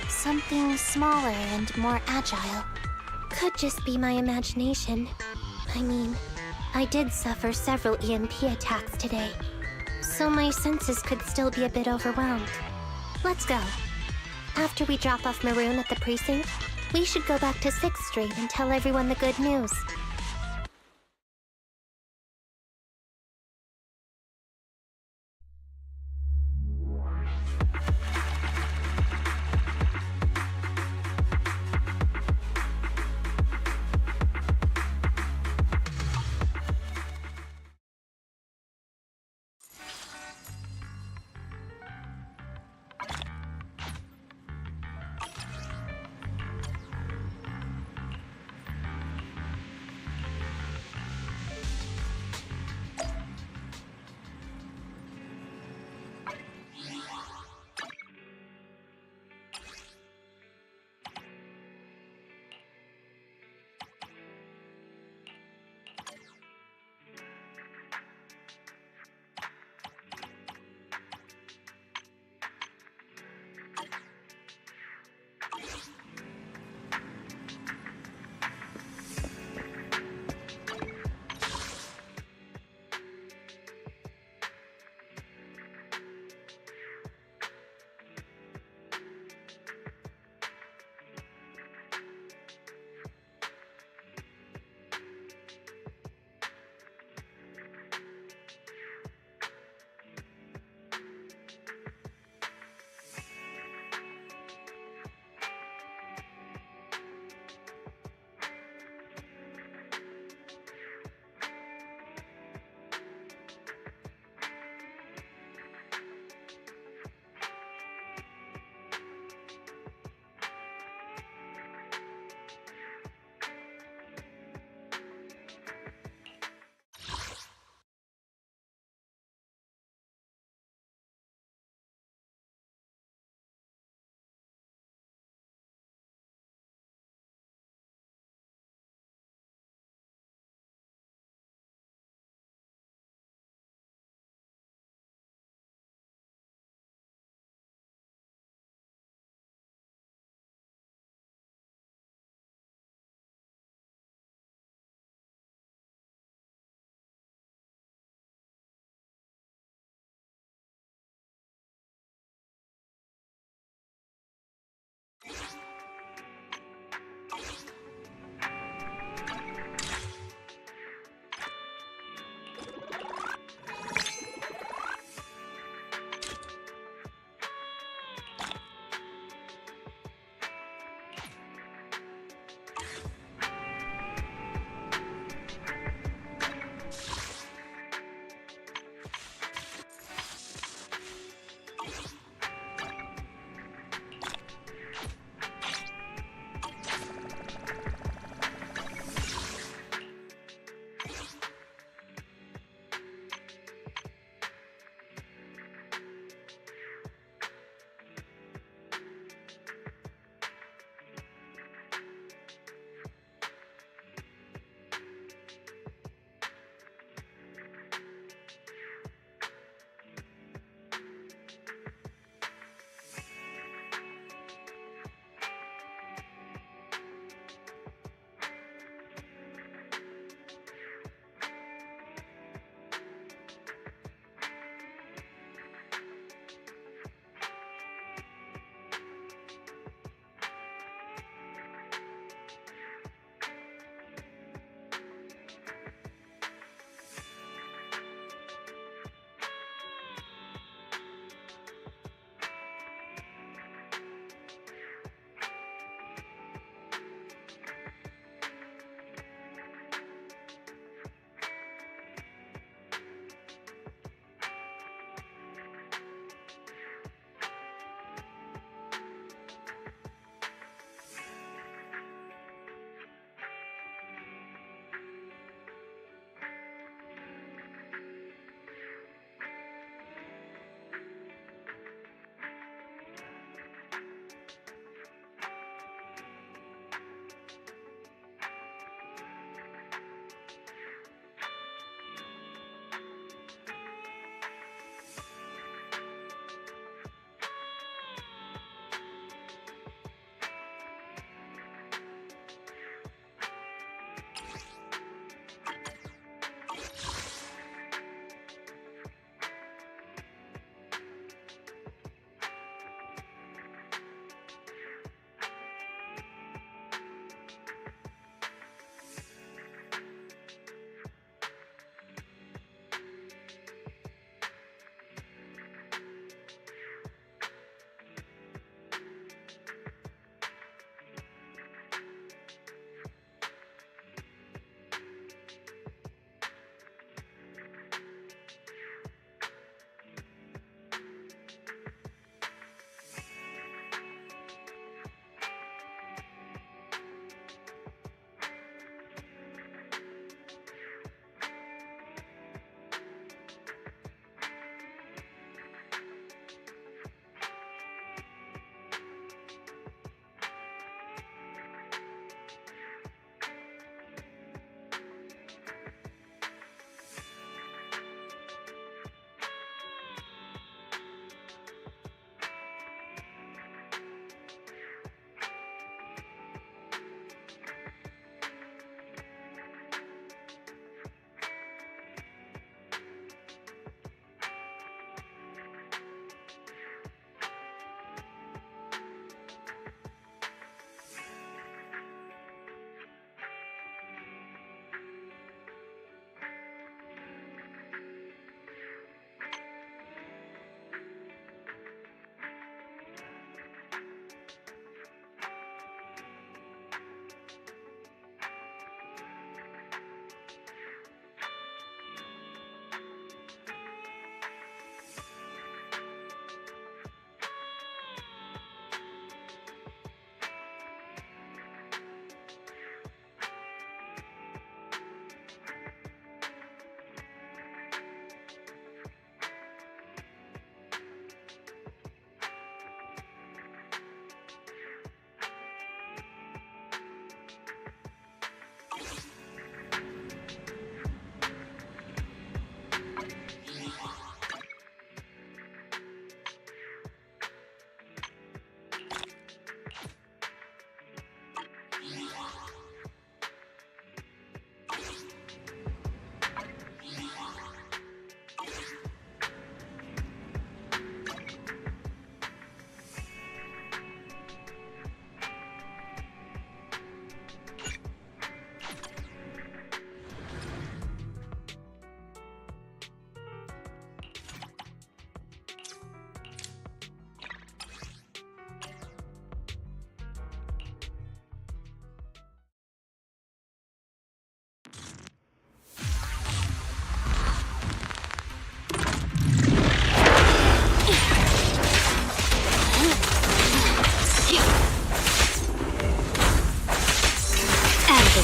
Speaker 1: Something smaller and more agile. Could just be my imagination. I mean, I did suffer several EMP attacks today, so my senses could still be a bit overwhelmed. Let's go. After we drop off Maroon at the precinct, we should go back to 6th Street and tell everyone the good news.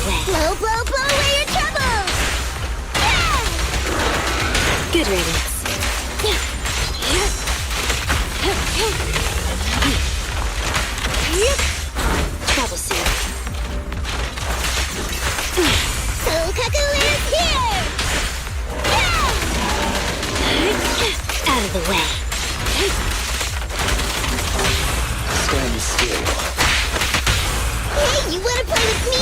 Speaker 12: the way.
Speaker 1: Blow, blow, blow away your troubles!
Speaker 12: Good riddance. Troublesome.
Speaker 1: Sokaku is here!
Speaker 12: Out of the way.
Speaker 3: Stand still.
Speaker 1: Hey, you wanna play with me?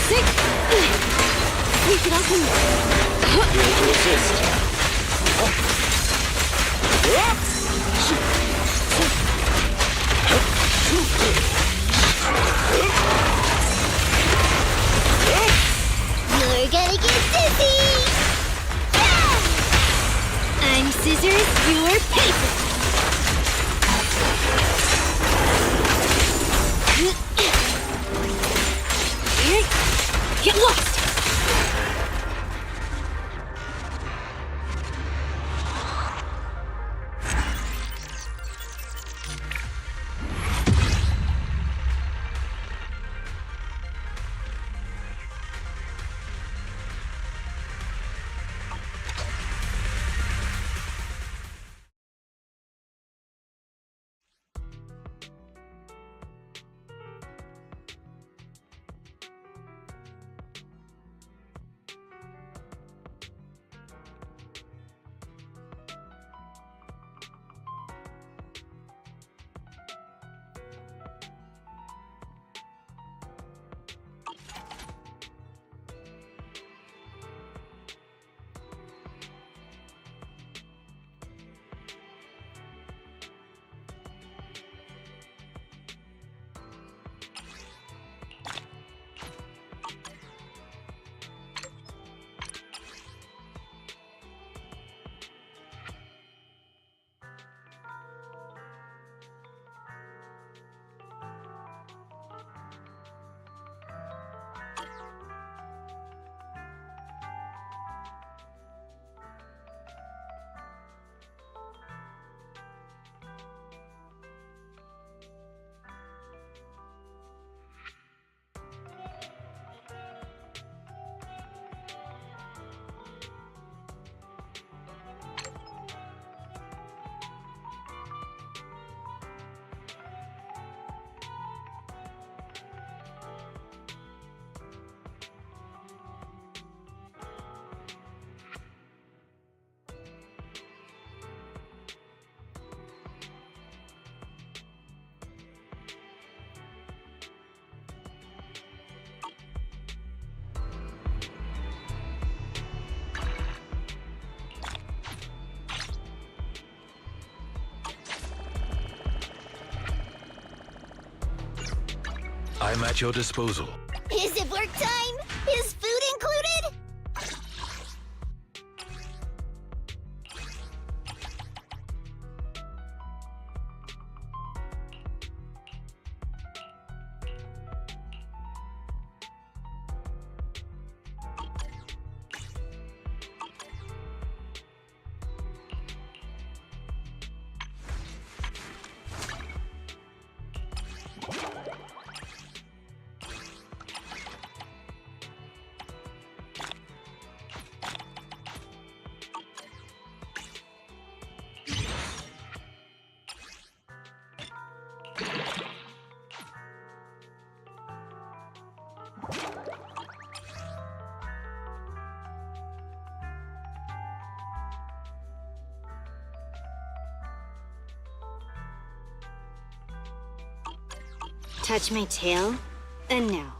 Speaker 12: Sick. Sneak it off and...
Speaker 3: Here to assist.
Speaker 1: You're gonna get dizzy!
Speaker 12: I'm scissors, you're paper. Get lost!
Speaker 2: I'm at your disposal.
Speaker 1: Is it work time? Is food included?
Speaker 12: Touch my tail, and no.